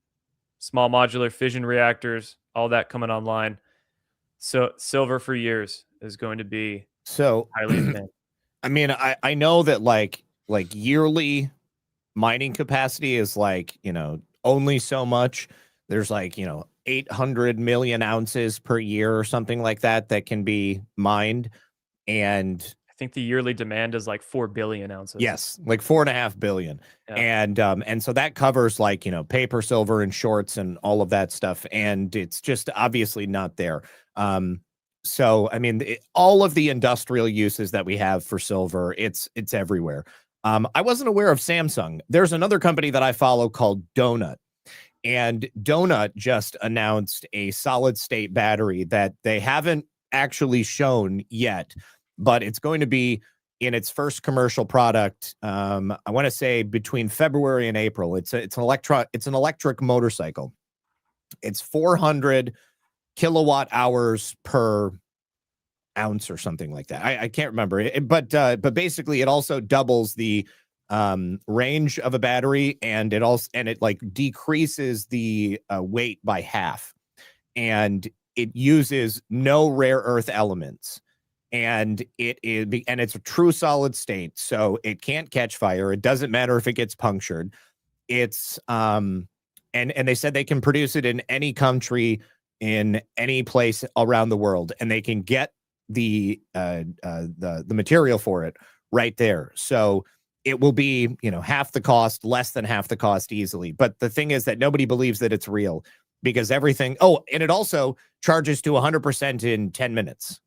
small modular fission reactors, all that coming online. So silver for years is going to be highly advanced. I mean, I know that like yearly mining capacity is like, you know, only so much. There's like, you know, 800 million ounces per year or something like that can be mined. And think the yearly demand is like 4 billion ounces. Yes, like 4.5 billion. Yeah. And so that covers like, paper, silver, and shorts and all of that stuff. And it's just obviously not there. So, I mean, all of the industrial uses that we have for silver, it's everywhere. I wasn't aware of Samsung. There's another company that I follow called Donut. And Donut just announced a solid state battery that they haven't actually shown yet, but it's going to be in its first commercial product. I want to say between February and April. It's an electric motorcycle. It's 400 kilowatt hours per ounce or something like that. I can't remember, but basically it also doubles the range of a battery, and it like decreases the weight by half, and it uses no rare earth elements, and it's a true solid state, so it can't catch fire. It doesn't matter if it gets punctured. It's and they said they can produce it in any country, in any place around the world, and they can get the material for it right there. So it will be, half the cost, less than half the cost easily. But the thing is that nobody believes that it's real, because everything. Oh, and it also charges to 100% in 10 minutes.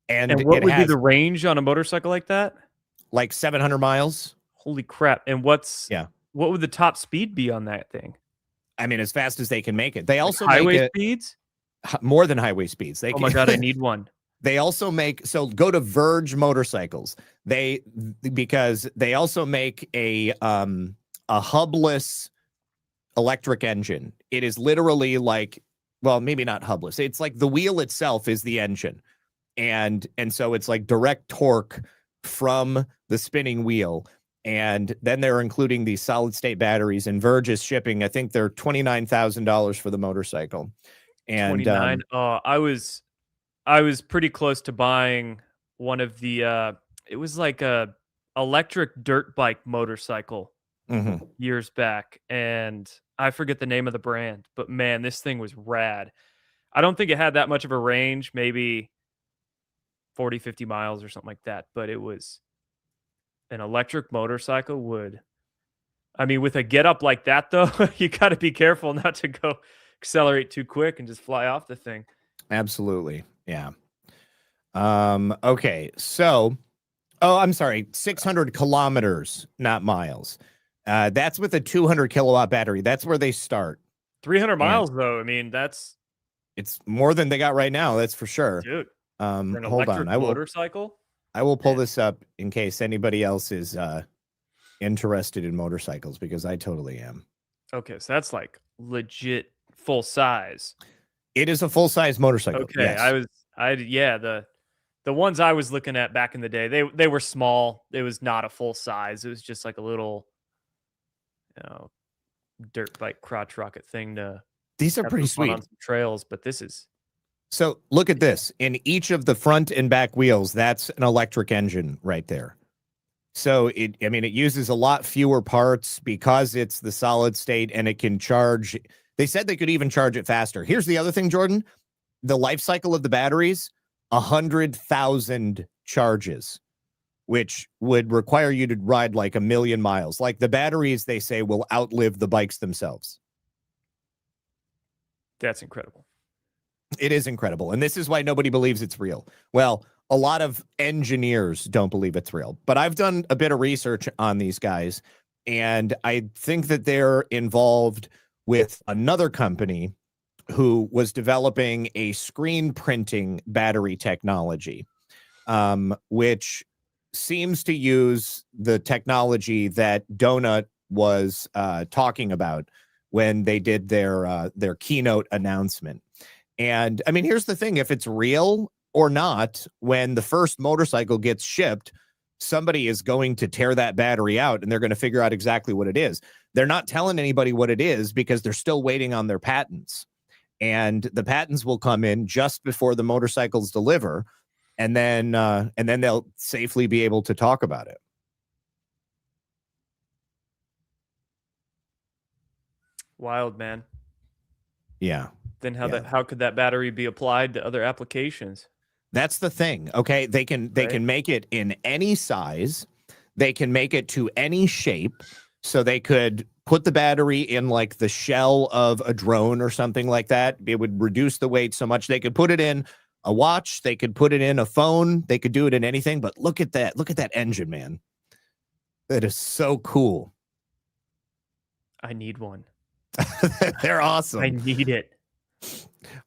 And what would be the range on a motorcycle like that? Like 700 miles. Holy crap. And what would the top speed be on that thing? I mean, as fast as they can make it. They also highway speeds? More than highway speeds. Oh my God, I need one. They also make, so go to Verge Motorcycles. Because they also make a hubless electric engine. It is literally like, well, maybe not hubless. It's like the wheel itself is the engine. And so it's like direct torque from the spinning wheel. And then they're including these solid state batteries, and Verge is shipping, I think they're $29,000 for the motorcycle. And 29. I was pretty close to buying one of the it was like a electric dirt bike motorcycle years back, and I forget the name of the brand, but man, this thing was rad. I don't think it had that much of a range, maybe 40, 50 miles or something like that, but it was an electric motorcycle would. I mean, with a get up like that though, you got to be careful not to go accelerate too quick and just fly off the thing. Absolutely. Yeah. Okay. So, I'm sorry, 600 kilometers, not miles. That's with a 200 kilowatt battery. That's where they start. 300 miles though. I mean, it's more than they got right now. That's for sure. Dude. Hold on. Motorcycle? I will pull this up in case anybody else is interested in motorcycles, because I totally am. Okay. So that's like legit full size. It is a full size motorcycle. Okay. Yes. The ones I was looking at back in the day, they were small. It was not a full size. It was just like a little, dirt bike crotch rocket thing to. These are pretty sweet on some trails, but this is. So look at this. In each of the front and back wheels, that's an electric engine right there. So it uses a lot fewer parts because it's the solid state, and it can charge. They said they could even charge it faster. Here's the other thing, Jordan. The life cycle of the batteries, 100,000 charges, which would require you to ride like 1 million miles. Like the batteries, they say, will outlive the bikes themselves. That's incredible. It is incredible. And this is why nobody believes it's real. Well, a lot of engineers don't believe it's real, but I've done a bit of research on these guys, and I think that they're involved with another company who was developing a screen printing battery technology, which seems to use the technology that Donut was talking about when they did their keynote announcement. And I mean, here's the thing: if it's real or not, when the first motorcycle gets shipped, somebody is going to tear that battery out, and they're going to figure out exactly what it is. They're not telling anybody what it is because they're still waiting on their patents. And the patents will come in just before the motorcycles deliver, and then they'll safely be able to talk about it. Wild, man. Yeah. Then how could that battery be applied to other applications? That's the thing. Okay, they can make it in any size. They can make it to any shape. So they could put the battery in like the shell of a drone or something like that. It would reduce the weight so much. They could put it in a watch. They could put it in a phone. They could do it in anything. But look at that. Look at that engine, man. That is so cool. I need one. They're awesome. I need it.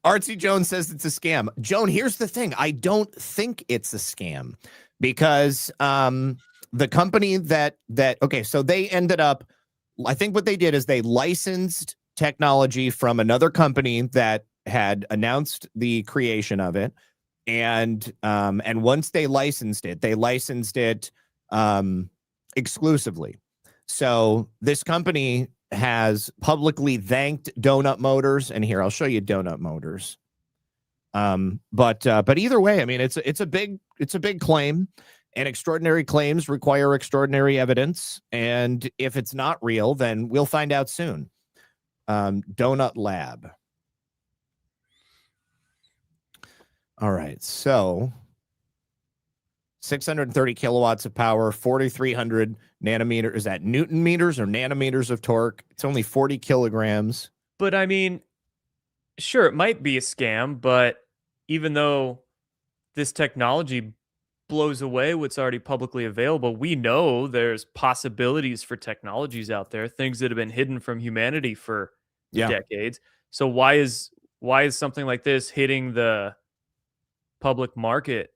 Artsy Jones says it's a scam. Joan, here's the thing. I don't think it's a scam because the company okay, so they ended up, I think what they did is they licensed technology from another company that had announced the creation of it. And once they licensed it exclusively. So this company has publicly thanked Donut Motors, and here I'll show you Donut Motors. But either way, I mean, it's a big claim, and extraordinary claims require extraordinary evidence. And if it's not real, then we'll find out soon. Donut Lab. All right, so 630 kilowatts of power, 4,300 nanometers. Is that Newton meters or nanometers of torque? It's only 40 kilograms. But I mean, sure, it might be a scam, but even though this technology blows away what's already publicly available, we know there's possibilities for technologies out there, things that have been hidden from humanity for decades. So why is something like this hitting the public market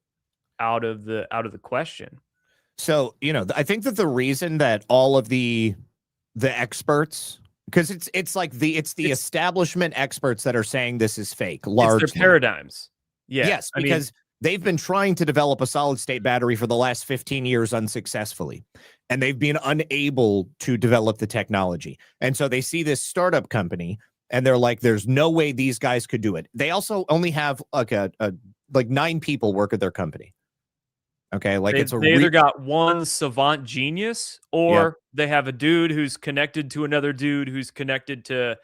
out of the question? So, I think that the reason that all of the experts, because it's the establishment experts that are saying this is fake, largely. It's their paradigms. Yeah. Yes, because they've been trying to develop a solid state battery for the last 15 years unsuccessfully, and they've been unable to develop the technology. And so they see this startup company and they're like, there's no way these guys could do it. They also only have like 9 people work at their company. Okay, like they either got one savant genius, or they have a dude who's connected to another dude who's connected to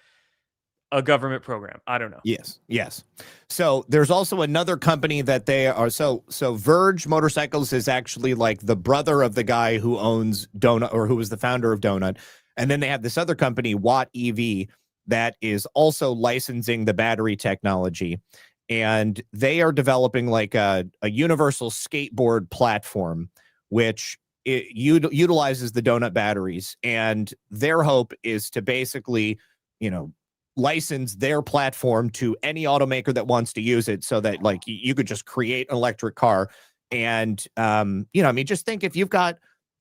a government program. I don't know. Yes. So there's also another company that they are. So Verge Motorcycles is actually like the brother of the guy who owns Donut, or who was the founder of Donut. And then they have this other company, Watt EV, that is also licensing the battery technology. And they are developing like a universal skateboard platform, which utilizes the Donut batteries. And their hope is to basically, license their platform to any automaker that wants to use it, so that like you could just create an electric car. And, just think if you've got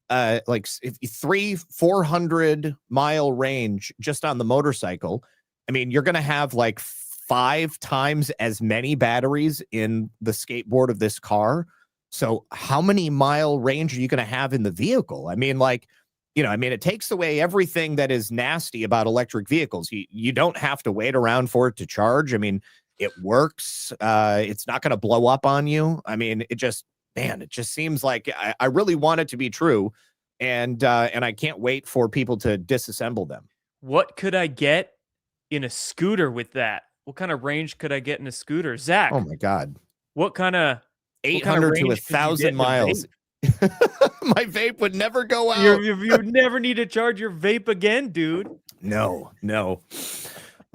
like 400 mile range just on the motorcycle, I mean, you're going to have like 5 times as many batteries in the skateboard of this car. So how many mile range are you going to have in the vehicle? I mean, like, it takes away everything that is nasty about electric vehicles. You don't have to wait around for it to charge. I mean, it works. It's not going to blow up on you. I mean, it just seems like I really want it to be true. And I can't wait for people to disassemble them. What could I get in a scooter with that? What kind of range could I get in a scooter? Zach. Oh my God. What kind of 800 to 1,000 miles. My vape would never go out. You never need to charge your vape again, dude. No.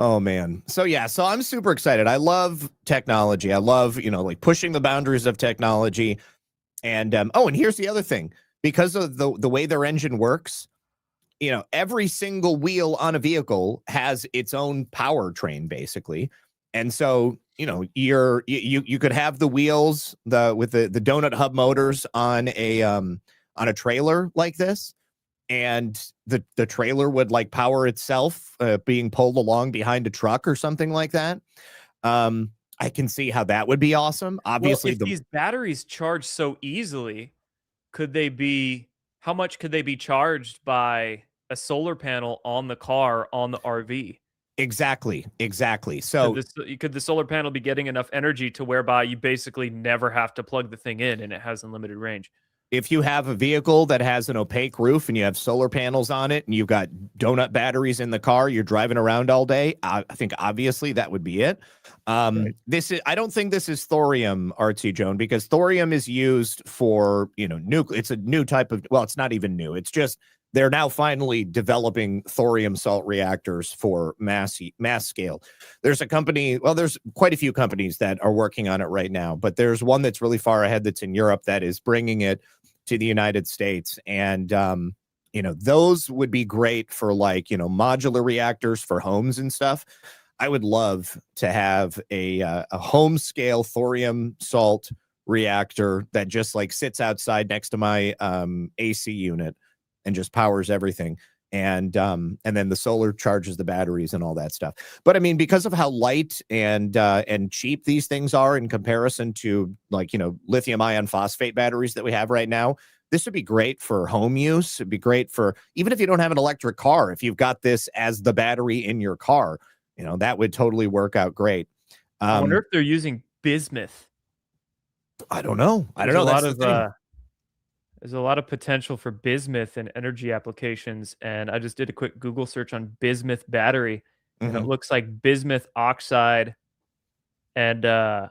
Oh man. So I'm super excited. I love technology. I love, like pushing the boundaries of technology. And and here's the other thing. Because of the way their engine works, every single wheel on a vehicle has its own powertrain, basically. And so, you could have the wheels with the donut hub motors on a trailer like this, and the trailer would like power itself, being pulled along behind a truck or something like that. I can see how that would be awesome. Obviously, if these batteries charge so easily, how much could they be charged by a solar panel on the car, on the RV? Exactly. So could the solar panel be getting enough energy to whereby you basically never have to plug the thing in and it has unlimited range? if you have a vehicle that has an opaque roof and you have solar panels on it and you've got donut batteries in the car, you're driving around all day, I think obviously that would be it. This is, I don't think this is thorium, Artsy Joan, because thorium is used for, nuclear. It's a new type of, well, it's not even new. It's just, they're now finally developing thorium salt reactors for mass scale. There's a company, well, there's quite a few companies that are working on it right now, but there's one that's really far ahead that's in Europe that is bringing it to the United States. And, those would be great for modular reactors for homes and stuff. I would love to have a home scale thorium salt reactor that just sits outside next to my AC unit and just powers everything. And then the solar charges the batteries and all that stuff. But I mean, because of how light and cheap these things are in comparison to lithium ion phosphate batteries that we have right now, this would be great for home use. It'd be great for, even if you don't have an electric car, if you've got this as the battery in your car, that would totally work out great. I wonder if they're using bismuth. I don't know. There's a lot of potential for bismuth in energy applications, and I just did a quick Google search on bismuth battery, and it looks like bismuth oxide and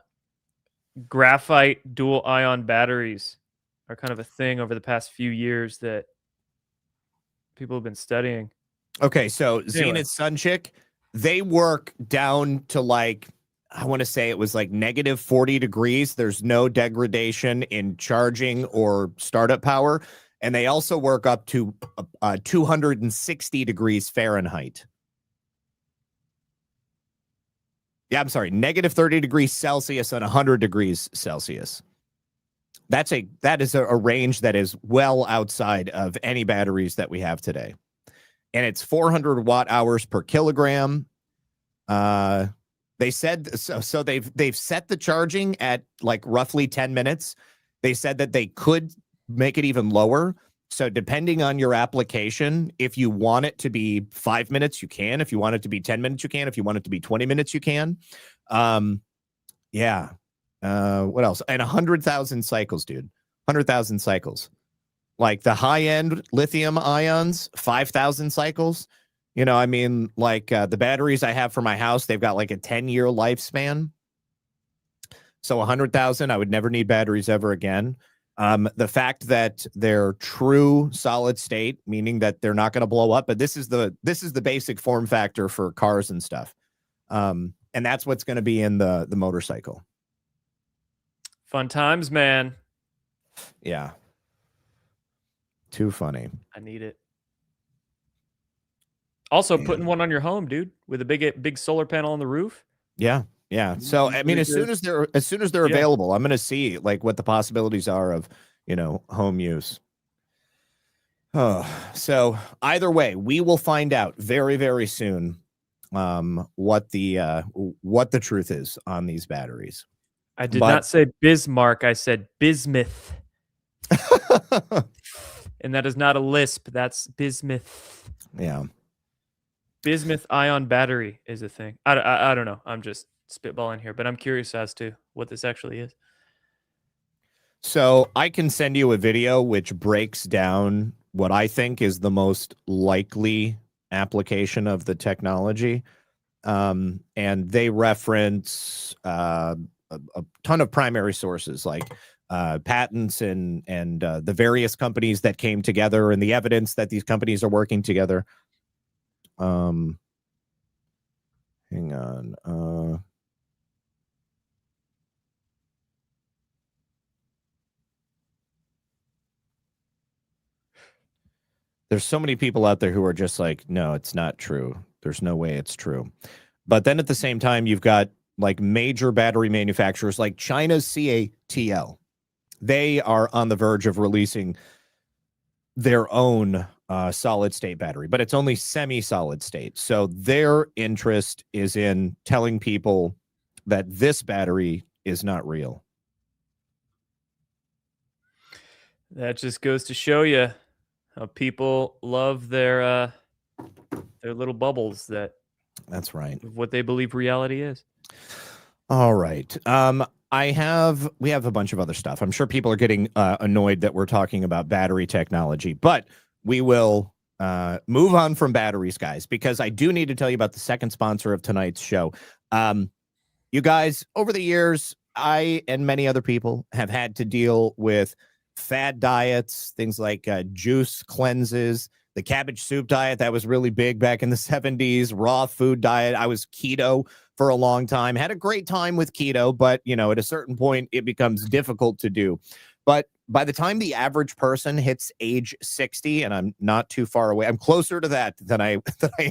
graphite dual ion batteries are kind of a thing over the past few years that people have been studying. Okay, so Zenith Sunchick, they work down to I want to say it was negative 40 degrees. There's no degradation in charging or startup power. And they also work up to 260 degrees Fahrenheit. Yeah, I'm sorry, negative 30 degrees Celsius and 100 degrees Celsius. That is a range that is well outside of any batteries that we have today. And it's 400 watt hours per kilogram. They said so they've set the charging at roughly 10 minutes. They said that they could make it even lower. So depending on your application, if you want it to be 5 minutes, you can. If you want it to be 10 minutes, you can. If you want it to be 20 minutes, you can. Yeah. What else? And 100,000 cycles, dude. 100,000 cycles. The high-end lithium ions, 5,000 cycles. The batteries I have for my house, they've got a 10-year lifespan. So 100,000, I would never need batteries ever again. The fact that they're true solid state, meaning that they're not going to blow up, but this is the basic form factor for cars and stuff. And that's what's going to be in the motorcycle. Fun times, man. Yeah. Too funny. I need it. Also, putting one on your home, dude, with a big solar panel on the roof. Yeah. So I mean, as soon as they're available, I'm going to see what the possibilities are of home use. Oh, so either way, we will find out very, very soon what the truth is on these batteries. I did not say Bismarck. I said bismuth. And that is not a lisp. That's bismuth. Yeah. Bismuth ion battery is a thing. I don't know. I'm just spitballing here, but I'm curious as to what this actually is. So I can send you a video which breaks down what I think is the most likely application of the technology. And they reference a ton of primary sources like patents and the various companies that came together and the evidence that these companies are working together. Hang on. There's so many people out there who are just no, it's not true. There's no way it's true. But then at the same time, you've got major battery manufacturers like China's CATL. They are on the verge of releasing their own solid state battery, but it's only semi-solid state. So their interest is in telling people that this battery is not real. That just goes to show you how people love their little bubbles. That's right. What they believe reality is. All right. we have a bunch of other stuff. I'm sure people are getting annoyed that we're talking about battery technology, but we will move on from batteries, guys, because I do need to tell you about the second sponsor of tonight's show. You guys, over the years, I and many other people have had to deal with fad diets, things like juice cleanses, the cabbage soup diet that was really big back in the 70s, raw food diet. I was keto for a long time, had a great time with keto, but at a certain point it becomes difficult to do. But by the time the average person hits age 60, and I'm not too far away, I'm closer to that than I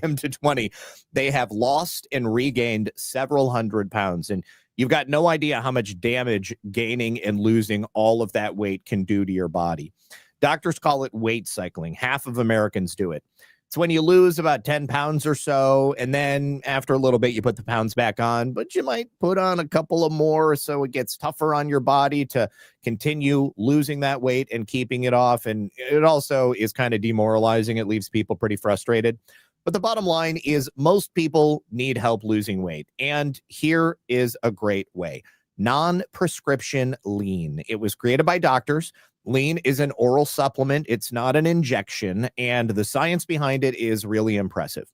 am to 20, they have lost and regained several hundred pounds. And you've got no idea how much damage gaining and losing all of that weight can do to your body. Doctors call it weight cycling. Half of Americans do it. It's when you lose about 10 pounds or so, and then after a little bit, you put the pounds back on, but you might put on a couple of more, so it gets tougher on your body to continue losing that weight and keeping it off. And it also is kind of demoralizing. It leaves people pretty frustrated. But the bottom line is most people need help losing weight. And here is a great way. Non-prescription lean. It was created by doctors. Lean is an oral supplement. It's not an injection, and the science behind it is really impressive.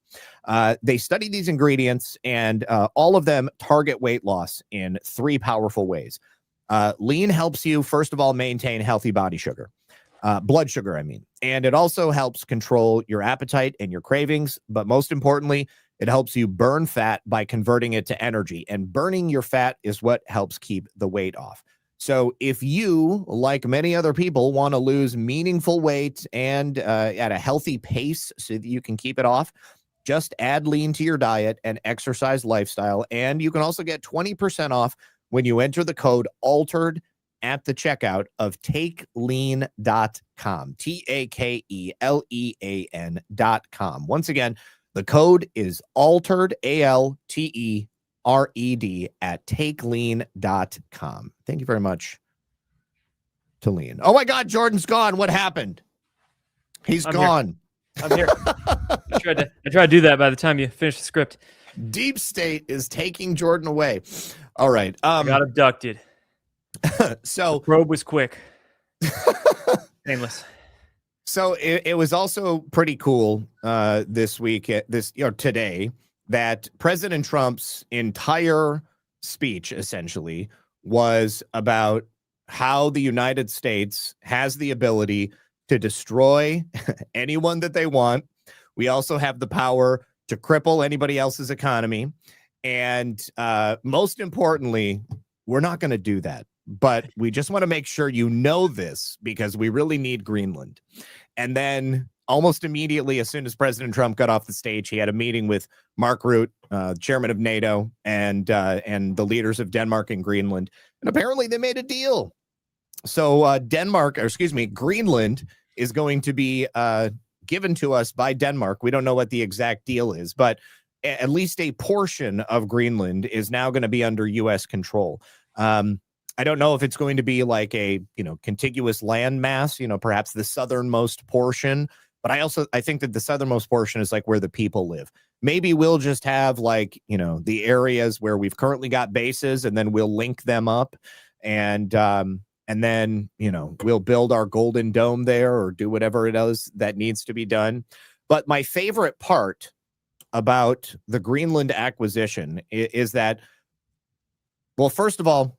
They study these ingredients, and all of them target weight loss in 3 powerful ways. Lean helps you, first of all, maintain healthy body sugar, blood sugar, and it also helps control your appetite and your cravings, but most importantly, it helps you burn fat by converting it to energy, and burning your fat is what helps keep the weight off. So if you, like many other people, want to lose meaningful weight and at a healthy pace so that you can keep it off, just add lean to your diet and exercise lifestyle. And you can also get 20% off when you enter the code ALTERED at the checkout of takelean.com, TAKELEAN.com. Once again, the code is ALTERED, ALTERED at takelean.com. Thank you very much to Lean. Oh my God, Jordan's gone. What happened? He's gone. I'm here. I tried to do that by the time you finish the script. Deep State is taking Jordan away. All right. Got abducted. So the probe was quick. Painless. So it was also pretty cool this week, today, that President Trump's entire speech essentially was about how the United States has the ability to destroy anyone that they want. We also have the power to cripple anybody else's economy. And most importantly, we're not going to do that. But we just want to make sure you know this because we really need Greenland. And then almost immediately, as soon as President Trump got off the stage, he had a meeting with Mark Rutte, chairman of NATO, and the leaders of Denmark and Greenland. And apparently they made a deal. So Greenland is going to be given to us by Denmark. We don't know what the exact deal is, but at least a portion of Greenland is now going to be under U.S. control. I don't know if it's going to be like a, contiguous landmass, perhaps the southernmost portion. But I think that the southernmost portion is like where the people live. Maybe we'll just have the areas where we've currently got bases, and then we'll link them up, and then we'll build our golden dome there or do whatever it is that needs to be done. But my favorite part about the Greenland acquisition is that, well, first of all,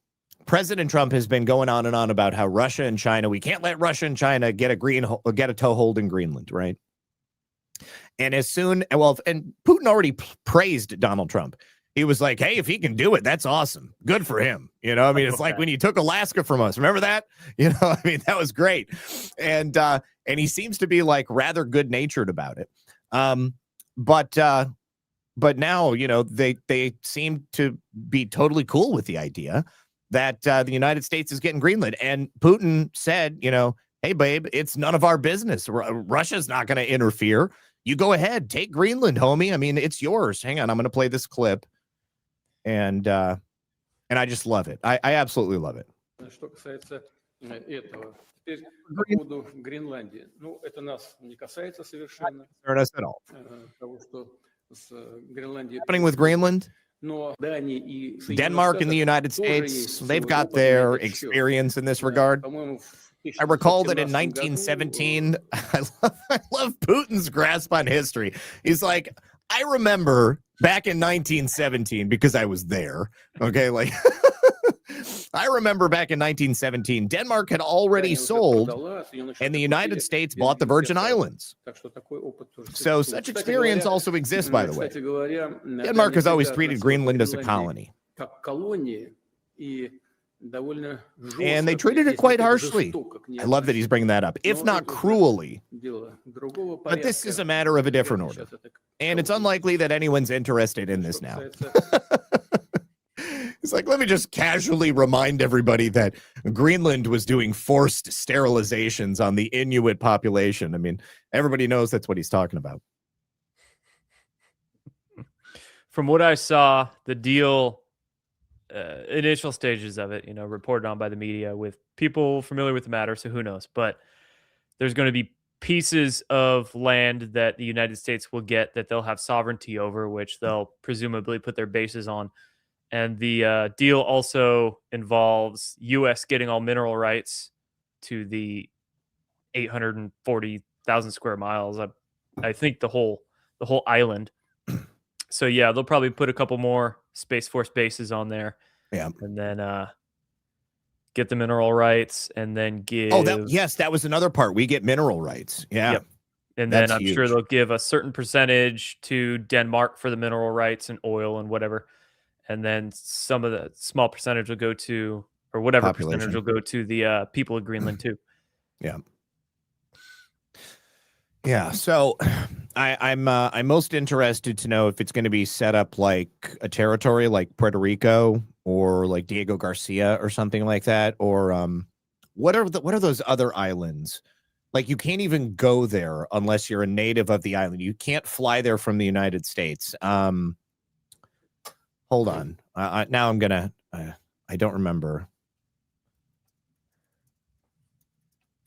President Trump has been going on and on about how Russia and China, we can't let Russia and China get a toehold in Greenland, right? And and Putin already praised Donald Trump. He was like, hey, if he can do it, that's awesome. Good for him. It's like when you took Alaska from us. Remember that? That was great. And he seems to be like rather good natured about it. But now, they seem to be totally cool with the idea that the United States is getting Greenland. And Putin said, hey, babe, it's none of our business. Russia's not going to interfere. You go ahead, take Greenland, homie. It's yours. Hang on, I'm going to play this clip. And I just love it. I absolutely love it. Что касается этого. Теперь по поводу Гренландии. Это нас не касается совершенно. Not us at all. Того, что с Гренландией... Happening with Greenland? Denmark and the United States, they've got their experience in this regard. I recall that in 1917, I love Putin's grasp on history. He's like, I remember back in 1917 because I was there. Okay, like I remember back in 1917, Denmark had already sold, and the United States bought the Virgin Islands. So such experience also exists, by the way. Denmark has always treated Greenland as a colony. And they treated it quite harshly. I love that he's bringing that up, if not cruelly. But this is a matter of a different order. And it's unlikely that anyone's interested in this now. It's like, let me just casually remind everybody that Greenland was doing forced sterilizations on the Inuit population. I mean, everybody knows that's what he's talking about. From what I saw, the deal, initial stages of it, reported on by the media with people familiar with the matter, so who knows. But there's going to be pieces of land that the United States will get that they'll have sovereignty over, which they'll presumably put their bases on. And the deal also involves U.S. getting all mineral rights to the 840,000 square miles. I think the whole island. So yeah, they'll probably put a couple more Space Force bases on there. Yeah, and then get the mineral rights, and then give. Oh, that was another part. We get mineral rights. Yeah, yep. And then I'm sure they'll give a certain percentage to Denmark for the mineral rights and oil and whatever. And then some of the small percentage will go to, or whatever percentage will go to the people of Greenland too. Yeah. Yeah. So I'm most interested to know if it's going to be set up like a territory like Puerto Rico or like Diego Garcia or something like that. Or what are those other islands? Like you can't even go there unless you're a native of the island. You can't fly there from the United States. Hold on. Now I'm going to, I don't remember.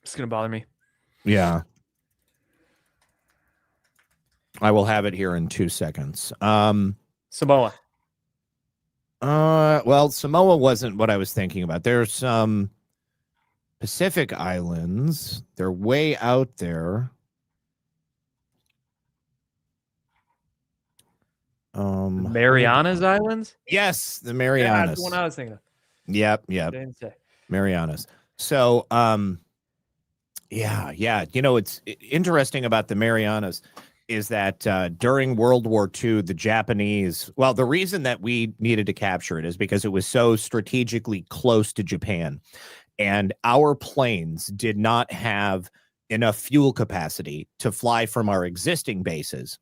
It's going to bother me. Yeah. I will have it here in 2 seconds. Samoa. Well, Samoa wasn't what I was thinking about. There's some Pacific islands. They're way out there. Marianas Islands? Yes, the Marianas. Yeah, that's the one I was thinking of. Yep. Didn't say. Marianas. So, yeah. It's interesting about the Marianas is that during World War II, the Japanese, the reason that we needed to capture it is because it was so strategically close to Japan, and our planes did not have enough fuel capacity to fly from our existing bases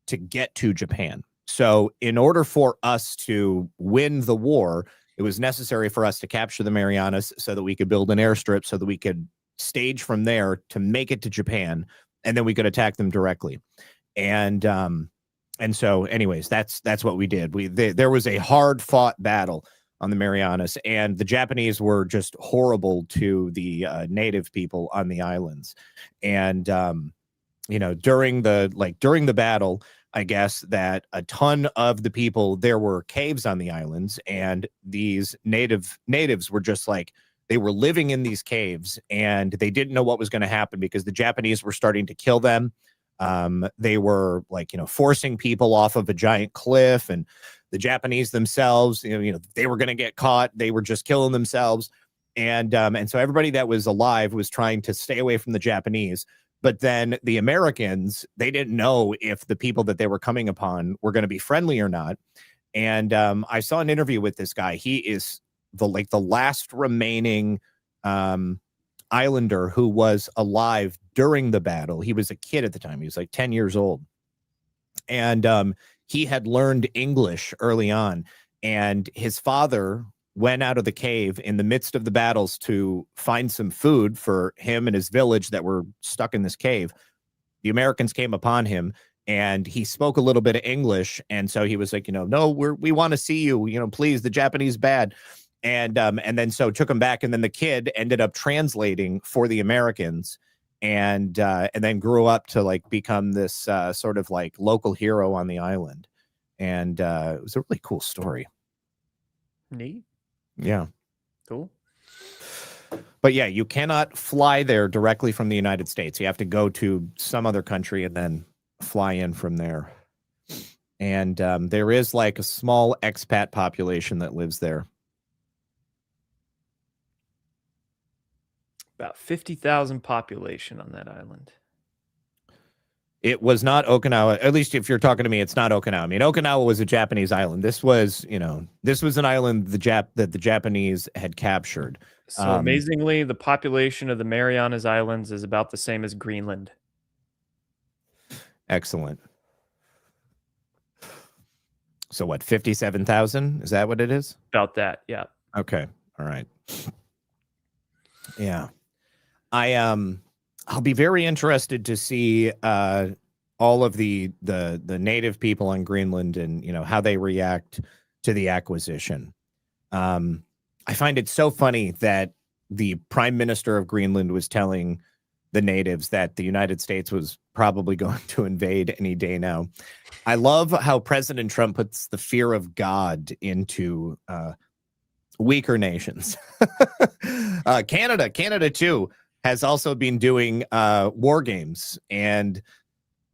to get to Japan. So in order for us to win the war, it was necessary for us to capture the Marianas so that we could build an airstrip so that we could stage from there to make it to Japan, and then we could attack them directly. And so anyways, that's what we did. There was a hard fought battle on the Marianas, and the Japanese were just horrible to the native people on the islands. And during the battle, I guess that a ton of the people, there were caves on the islands, and these natives were just like, they were living in these caves, and they didn't know what was going to happen because the Japanese were starting to kill them. They were forcing people off of a giant cliff, and the Japanese themselves, they were going to get caught. They were just killing themselves. And so everybody that was alive was trying to stay away from the Japanese. But then the Americans, they didn't know if the people that they were coming upon were going to be friendly or not. And I saw an interview with this guy. He is the last remaining islander who was alive during the battle. He was a kid at the time. He was like 10 years old. And he had learned English early on. And his father went out of the cave in the midst of the battles to find some food for him and his village that were stuck in this cave. The Americans came upon him, and he spoke a little bit of English. And so he was like, no, we want to see you, please, the Japanese bad. And then so took him back. And then the kid ended up translating for the Americans, and then grew up to become this sort of local hero on the island. and it was a really cool story. Neat. Yeah. Cool. But yeah, you cannot fly there directly from the United States. You have to go to some other country and then fly in from there. And there is like a small expat population that lives there. About 50,000 population on that island. It was not Okinawa. At least if you're talking to me, it's not Okinawa. I mean, Okinawa was a Japanese island. This was, this was an island that the Japanese had captured. So amazingly, the population of the Marianas Islands is about the same as Greenland. Excellent. So what, 57,000? Is that what it is? About that, yeah. Okay. All right. Yeah. I'll be very interested to see all of the native people on Greenland and how they react to the acquisition. I find it so funny that the Prime Minister of Greenland was telling the natives that the United States was probably going to invade any day now. I love how President Trump puts the fear of God into weaker nations. Canada too has also been doing war games, and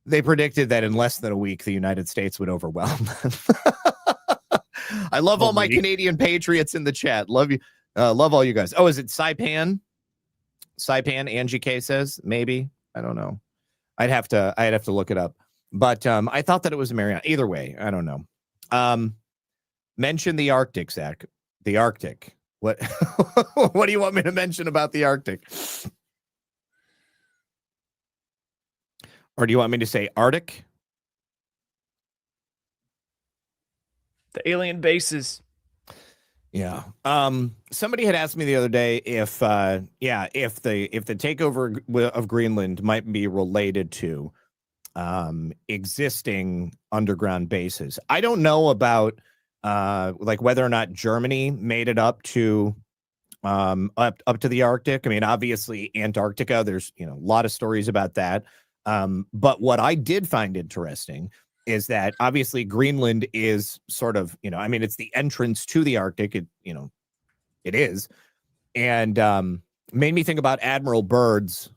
they predicted that in less than a week, the United States would overwhelm them. I love all my Canadian patriots in the chat. Love you. Love all you guys. Oh, is it Saipan? Saipan, Angie K says, maybe. I don't know. I'd have to look it up. But I thought that it was Mariana. Either way, I don't know. Mention the Arctic, Zach. The Arctic. What what do you want me to mention about the Arctic? Or do you want me to say Arctic? The alien bases. Yeah. Somebody had asked me the other day if the takeover of Greenland might be related to existing underground bases. I don't know about like whether or not Germany made it up to the Arctic. I mean, obviously Antarctica, there's a lot of stories about that. But what I did find interesting is that obviously Greenland is sort of, I mean, it's the entrance to the Arctic. It is. And made me think about Admiral Byrd's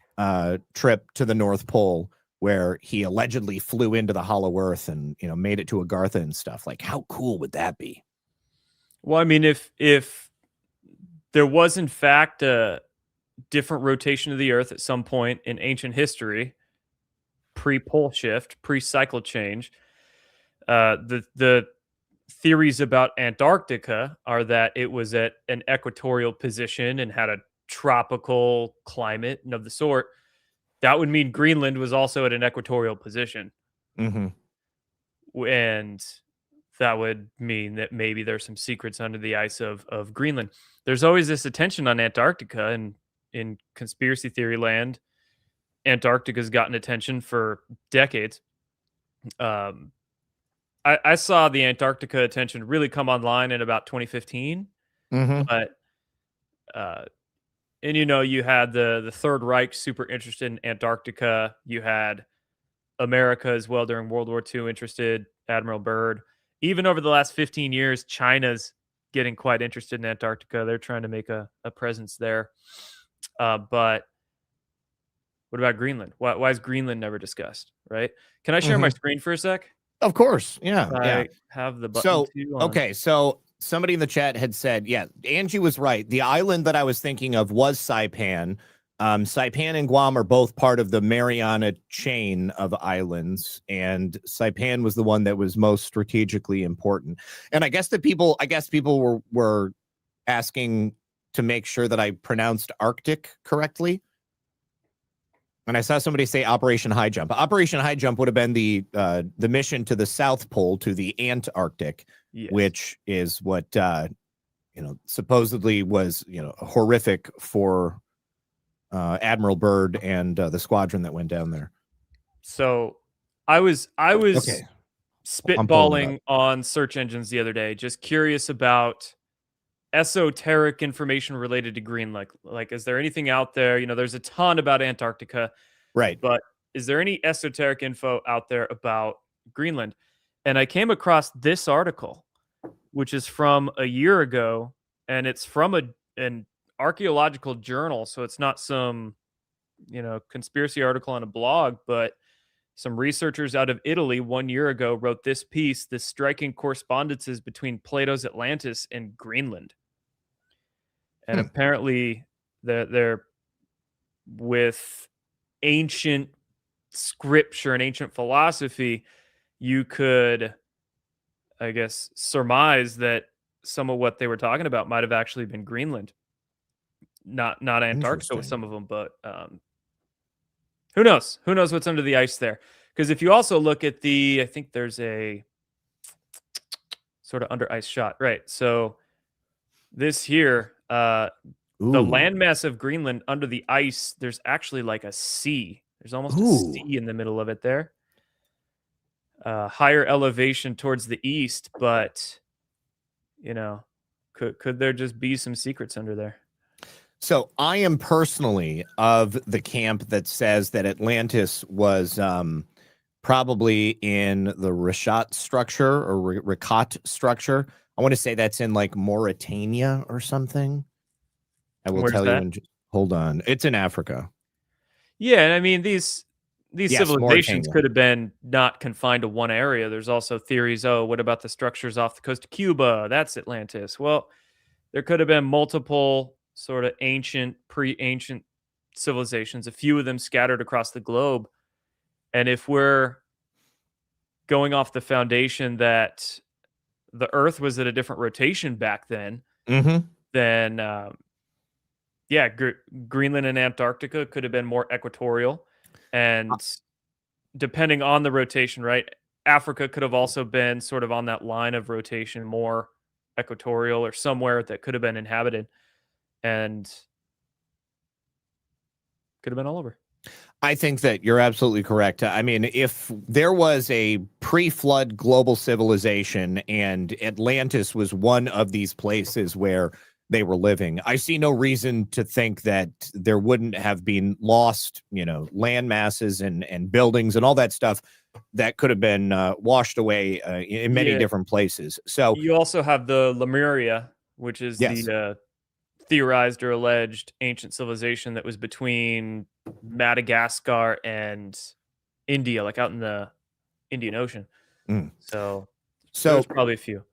trip to the North Pole, where he allegedly flew into the hollow earth and, made it to Agartha and stuff. Like, how cool would that be? Well, I mean, if there was in fact a different rotation of the earth at some point in ancient history, pre-pole shift, pre-cycle change, the theories about Antarctica are that it was at an equatorial position and had a tropical climate and of the sort. That would mean Greenland was also at an equatorial position. Mm-hmm. And that would mean that maybe there's some secrets under the ice of Greenland. There's always this attention on Antarctica, and in conspiracy theory land, Antarctica's gotten attention for decades. I saw the Antarctica attention really come online in about 2015. Mm-hmm. But and you had the Third Reich super interested in Antarctica. You had America as well during World War II interested, Admiral Byrd. Even over the last 15 years, China's getting quite interested in Antarctica. They're trying to make a presence there. But what about Greenland? Why is Greenland never discussed, right? Can I share my screen for a sec? Of course. Yeah. I have the button too on. Okay. So somebody in the chat had said, yeah, Angie was right. The island that I was thinking of was Saipan. Saipan and Guam are both part of the Mariana chain of islands, and Saipan was the one that was most strategically important. And I guess people were asking to make sure that I pronounced Arctic correctly. And I saw somebody say Operation High Jump. Operation High Jump would have been the mission to the South Pole, to the Antarctic, yes, which is what supposedly was horrific for Admiral Byrd and the squadron that went down there. So I was Okay. spitballing on search engines the other day, just curious about esoteric information related to Greenland. Like, is there anything out there? There's a ton about Antarctica, right? But is there any esoteric info out there about Greenland? And I came across this article, which is from a year ago, and it's from an archaeological journal. So it's not some, conspiracy article on a blog, but some researchers out of Italy 1 year ago wrote this piece, this striking correspondences between Plato's Atlantis and Greenland. And apparently they're with ancient scripture and ancient philosophy, you could, I guess, surmise that some of what they were talking about might have actually been Greenland, not Antarctica with some of them, but who knows? Who knows what's under the ice there? Because if you also look at I think there's a sort of under ice shot, right? So this here, the landmass of Greenland under the ice, there's actually like a sea. There's almost a sea in the middle of it there. Higher elevation towards the east, but could there just be some secrets under there? So I am personally of the camp that says that Atlantis was probably in the Rishat structure or Rikat structure. I want to say that's in like Mauritania or something. I will tell you. Hold on. It's in Africa. Yeah, and I mean these civilizations could have been not confined to one area. There's also theories, what about the structures off the coast of Cuba? That's Atlantis. Well, there could have been multiple sort of ancient, pre-ancient civilizations, a few of them scattered across the globe. And if we're going off the foundation that the Earth was at a different rotation back then, then Greenland and Antarctica could have been more equatorial. And depending on the rotation, right, Africa could have also been sort of on that line of rotation, more equatorial or somewhere that could have been inhabited and could have been all over. I think that you're absolutely correct. I mean, if there was a pre-flood global civilization and Atlantis was one of these places where they were living, I see no reason to think that there wouldn't have been lost, land masses and buildings and all that stuff that could have been washed away in many different places. So you also have the Lemuria, which is the theorized or alleged ancient civilization that was between Madagascar and India, like out in the Indian Ocean. So there's probably a few.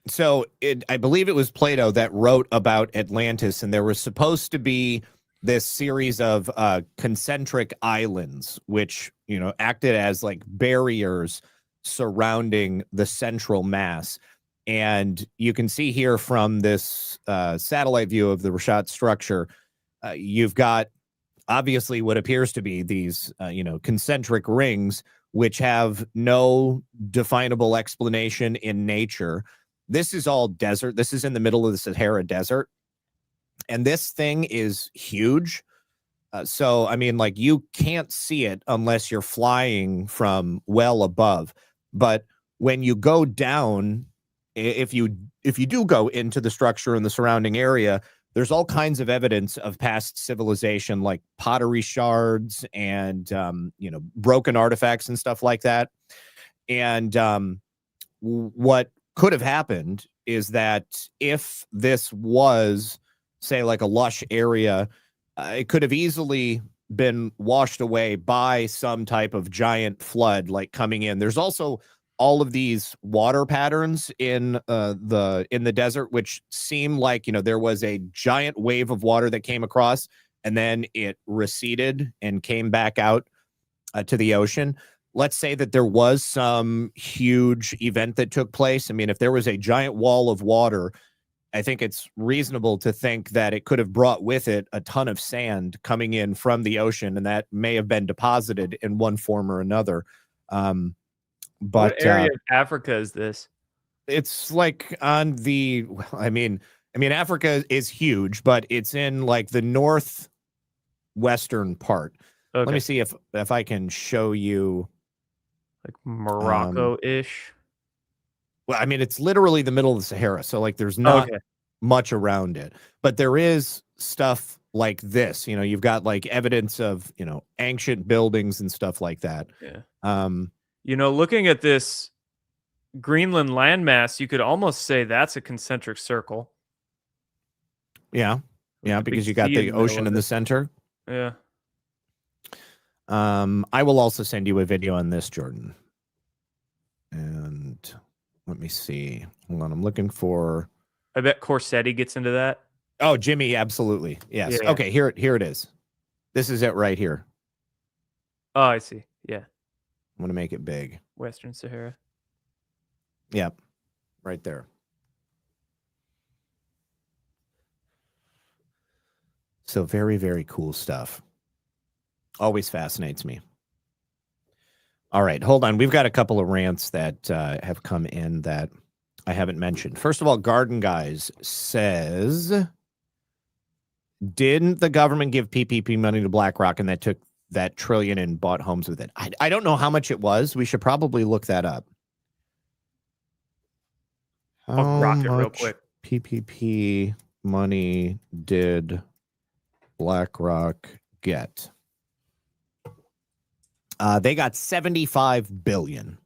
So I believe it was Plato that wrote about Atlantis, and there was supposed to be this series of concentric islands, which, acted as like barriers surrounding the central mass. And you can see here from this satellite view of the Rishat structure, you've got obviously what appears to be these, concentric rings, which have no definable explanation in nature. This is all desert. This is in the middle of the Sahara Desert. And this thing is huge. So, I mean, like, you can't see it unless you're flying from well above. But when you go down, if you do go into the structure in the surrounding area, there's all kinds of evidence of past civilization, like pottery shards and, broken artifacts and stuff like that. And what could have happened is that if this was, say, like a lush area, it could have easily been washed away by some type of giant flood, like coming in. There's also all of these water patterns in the desert, which seem like, there was a giant wave of water that came across and then it receded and came back out to the ocean. Let's say that there was some huge event that took place. I mean, if there was a giant wall of water, I think it's reasonable to think that it could have brought with it a ton of sand coming in from the ocean, and that may have been deposited in one form or another. But what area of Africa is this? It's like on the, I mean, Africa is huge, but it's in like the northwestern part. Okay. Let me see if I can show you. Like Morocco-ish. Well, I mean, it's literally the middle of the Sahara, so like there's not much around it. But there is stuff like this. You've got like evidence of, ancient buildings and stuff like that. Yeah. Looking at this Greenland landmass, you could almost say that's a concentric circle. Yeah. Yeah, Big because you got sea in the the middle ocean of in the it. center. Yeah. I will also send you a video on this, Jordan. And let me see. Hold on. I'm looking for. I bet Corsetti gets into that. Oh, Jimmy, absolutely. Yes. Yeah. Okay, here it is. This is it right here. Oh, I see. Yeah. I'm going to make it big. Western Sahara. Yep. Right there. So very, very cool stuff. Always fascinates me. All right, hold on. We've got a couple of rants that have come in that I haven't mentioned. First of all, Garden Guys says, didn't the government give PPP money to BlackRock and that took that trillion and bought homes with it? I don't know how much it was. We should probably look that up. I'll rock it real quick. PPP money did BlackRock get? They got 75 billion.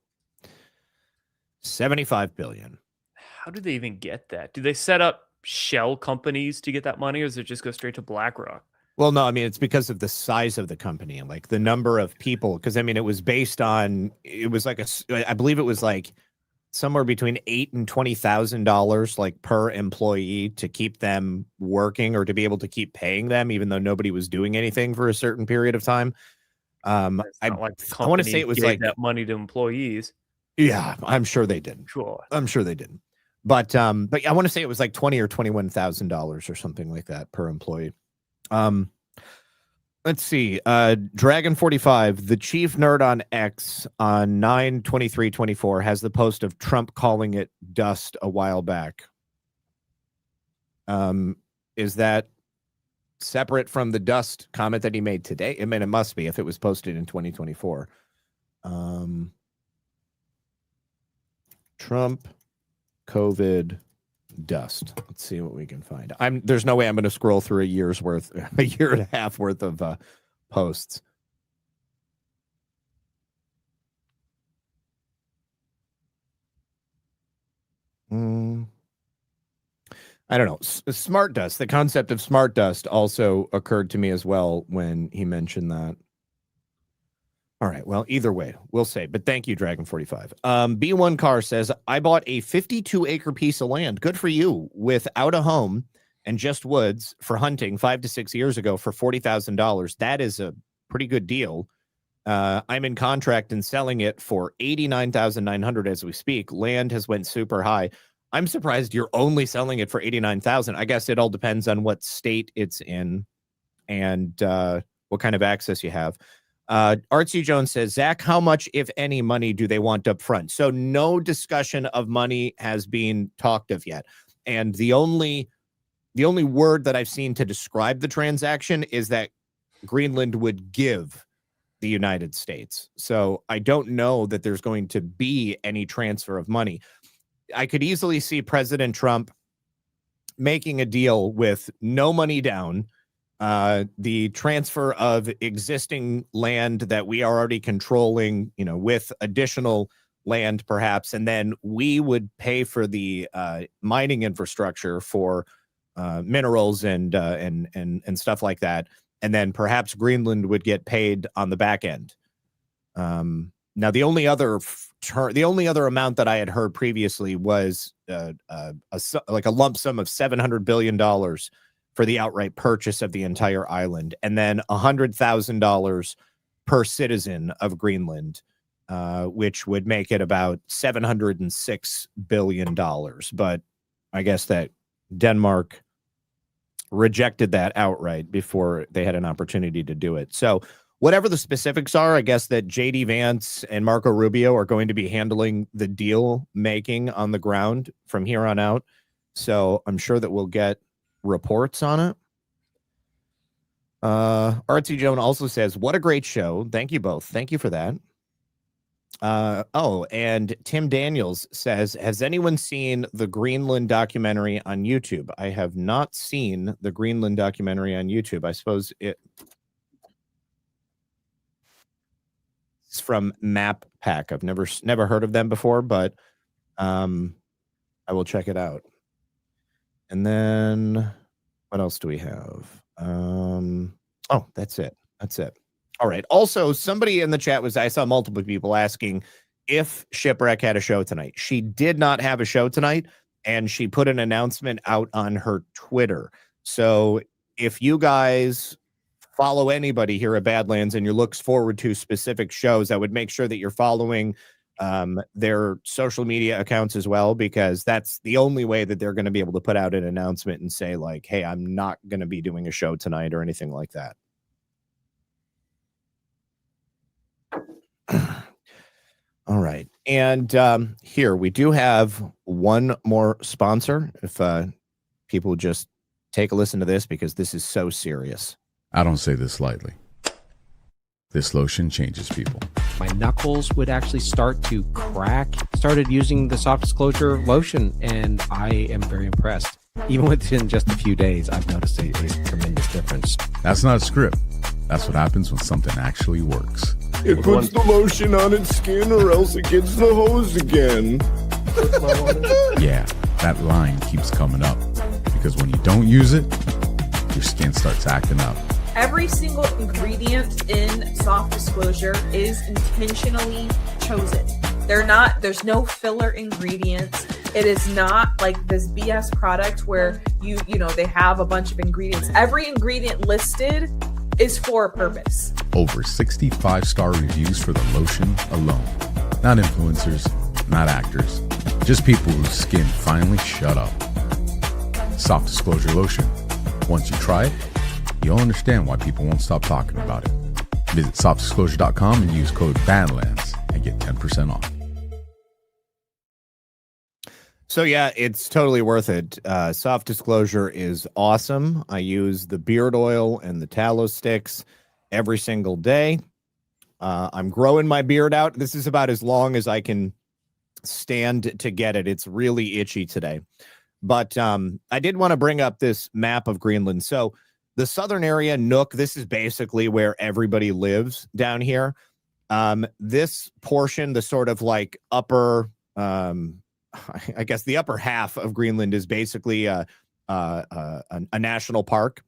75 billion. How do they even get that? Do they set up shell companies to get that money, or does it just go straight to BlackRock? Well, no, I mean, it's because of the size of the company and like the number of people. Because I mean, it was based on, it was like I believe it was like somewhere between $8,000 and $20,000 like per employee to keep them working or to be able to keep paying them, even though nobody was doing anything for a certain period of time. I want to say it was like that money to employees. Yeah, I'm sure they didn't. Sure, I'm sure they didn't. But I want to say it was like $20,000 or $21,000 or something like that per employee. Let's see. Dragon 45, the chief nerd on X on 9/23/24 has the post of Trump calling it dust a while back. Is that separate from the dust comment that he made today? I mean, it must be if it was posted in 2024. Trump, COVID, dust. Let's see what we can find. There's no way I'm going to scroll through a year and a half worth of posts. I don't know. Smart dust. The concept of smart dust also occurred to me as well when he mentioned that. All right. Well, either way, we'll say. But thank you, Dragon 45. B1 Car says, I bought a 52-acre piece of land. Good for you. Without a home and just woods for hunting 5 to 6 years ago for $40,000. That is a pretty good deal. I'm in contract and selling it for $89,900 as we speak. Land has went super high. I'm surprised you're only selling it for $89,000. I guess it all depends on what state it's in and what kind of access you have. Artsy Jones says, Zach, how much, if any, money do they want up front? So no discussion of money has been talked of yet. And the only word that I've seen to describe the transaction is that Greenland would give the United States. So I don't know that there's going to be any transfer of money. I could easily see President Trump making a deal with no money down, the transfer of existing land that we are already controlling, with additional land perhaps, and then we would pay for the mining infrastructure for minerals and stuff like that, and then perhaps Greenland would get paid on the back end. Now, the only other amount that I had heard previously was a lump sum of $700 billion for the outright purchase of the entire island, and then $100,000 per citizen of Greenland, which would make it about $706 billion. But I guess that Denmark rejected that outright before they had an opportunity to do it. So whatever the specifics are, I guess that J.D. Vance and Marco Rubio are going to be handling the deal making on the ground from here on out. So I'm sure that we'll get reports on it. Artsy Joan also says, what a great show. Thank you both. Thank you for that. And Tim Daniels says, has anyone seen the Greenland documentary on YouTube? I have not seen the Greenland documentary on YouTube. I suppose it's from Map Pack. I've never heard of them before, but I will check it out. And then what else do we have? Oh, that's it. That's it. All right. Also, somebody in the chat I saw multiple people asking if Shipwreck had a show tonight. She did not have a show tonight, and she put an announcement out on her Twitter. So if you guys follow anybody here at Badlands and you look forward to specific shows, I would make sure that you're following their social media accounts as well, because that's the only way that they're going to be able to put out an announcement and say like, hey, I'm not going to be doing a show tonight or anything like that. All right. And here we do have one more sponsor. If people would just take a listen to this, because this is so serious. I don't say this lightly. This lotion changes people. My knuckles would actually start to crack. Started using the soft disclosure lotion, and I am very impressed. Even within just a few days, I've noticed a tremendous difference. That's not a script. That's what happens when something actually works. It puts the lotion on its skin or else it gets the hose again. Yeah, that line keeps coming up. Because when you don't use it, your skin starts acting up. Every single ingredient in soft disclosure is intentionally chosen. There's no filler ingredients. It is not like this BS product where they have a bunch of ingredients. Every ingredient listed is for a purpose. Over 65-star reviews for the lotion alone. Not influencers, not actors, just people whose skin finally shut up. Soft disclosure lotion. Once you try it, you'll understand why people won't stop talking about it. Visit softdisclosure.com and use code BADLANDS and get 10% off. So yeah, it's totally worth it. Soft disclosure is awesome. I use the beard oil and the tallow sticks every single day. I'm growing my beard out. This is about as long as I can stand to get it. It's really itchy today. But I did want to bring up this map of Greenland. So the southern area, Nook, this is basically where everybody lives down here. This portion, the sort of like upper, I guess the upper half of Greenland is basically a national park.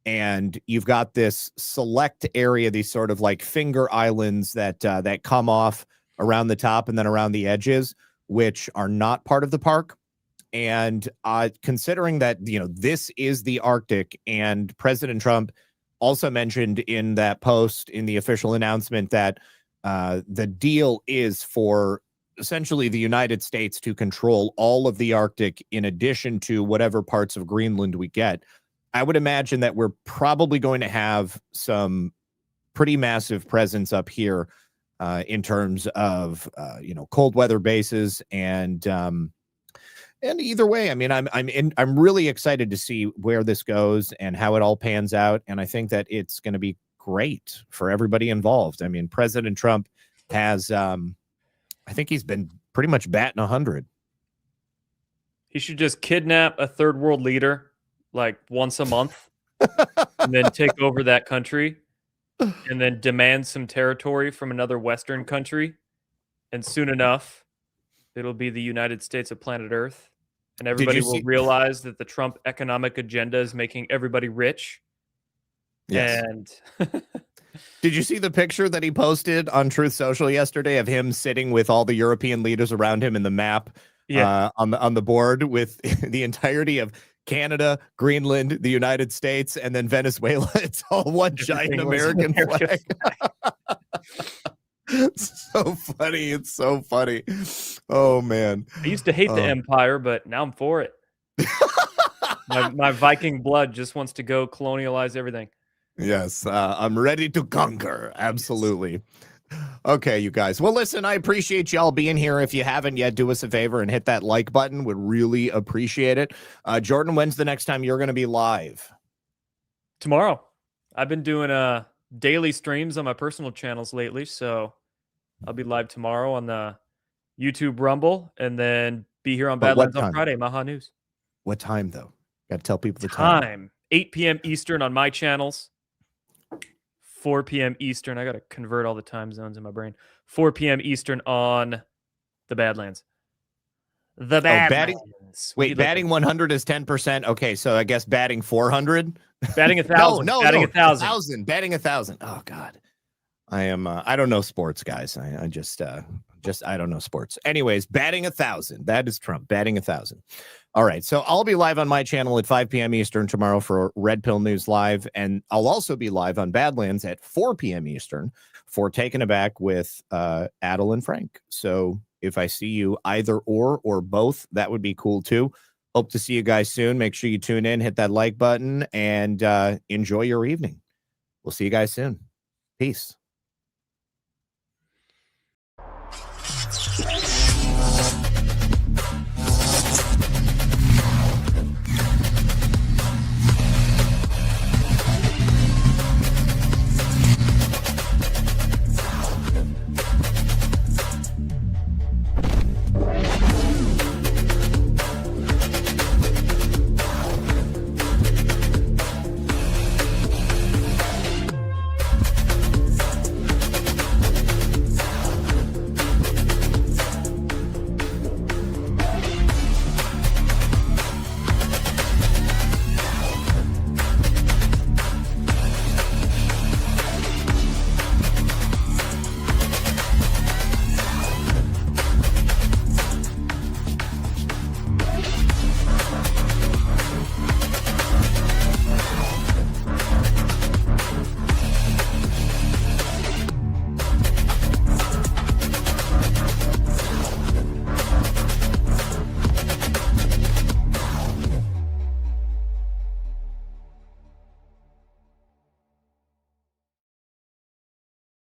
And you've got this select area, these sort of like finger islands that come off around the top and then around the edges, which are not part of the park. And considering that, this is the Arctic, and President Trump also mentioned in that post in the official announcement that the deal is for essentially the United States to control all of the Arctic in addition to whatever parts of Greenland we get. I would imagine that we're probably going to have some pretty massive presence up here in terms of, cold weather bases and either way, I mean, I'm really excited to see where this goes and how it all pans out. And I think that it's going to be great for everybody involved. I mean, President Trump has, I think he's been pretty much batting 100. He should just kidnap a third world leader like once a month and then take over that country and then demand some territory from another Western country. And soon enough, it'll be the United States of planet Earth, and everybody will realize that the Trump economic agenda is making everybody rich. Yes. And did you see the picture that he posted on Truth Social yesterday of him sitting with all the European leaders around him in the map on the board with the entirety of Canada, Greenland, the United States, and then Venezuela? It's all one giant American flag. So funny. It's so funny. Oh, man. I used to hate the empire, but now I'm for it. my Viking blood just wants to go colonialize everything. Yes, I'm ready to conquer. Absolutely. Okay, you guys. Well, listen, I appreciate y'all being here. If you haven't yet, do us a favor and hit that like button. Would really appreciate it. Jordan, when's the next time you're going to be live? Tomorrow. I've been doing daily streams on my personal channels lately, so I'll be live tomorrow on the YouTube Rumble and then be here on Badlands on Friday, Maha News. What time, though? Got to tell people the time. 8 p.m. Eastern on my channels. 4 p.m. Eastern. I got to convert all the time zones in my brain. 4 p.m. Eastern on the Badlands. The batting. Badlands. Wait, batting 100 is 10%. Okay, so I guess batting 400. Batting 1,000. No, batting 1,000. Batting 1,000. Oh God, I am. I don't know sports, guys. I just I don't know sports. Anyways, batting 1,000. That is Trump batting 1,000. All right, so I'll be live on my channel at 5 p.m. Eastern tomorrow for Red Pill News Live, and I'll also be live on Badlands at 4 p.m. Eastern for Taken Aback with Adel and Frank. So if I see you either or both, that would be cool too. Hope to see you guys soon. Make sure you tune in, hit that like button, and enjoy your evening. We'll see you guys soon. Peace.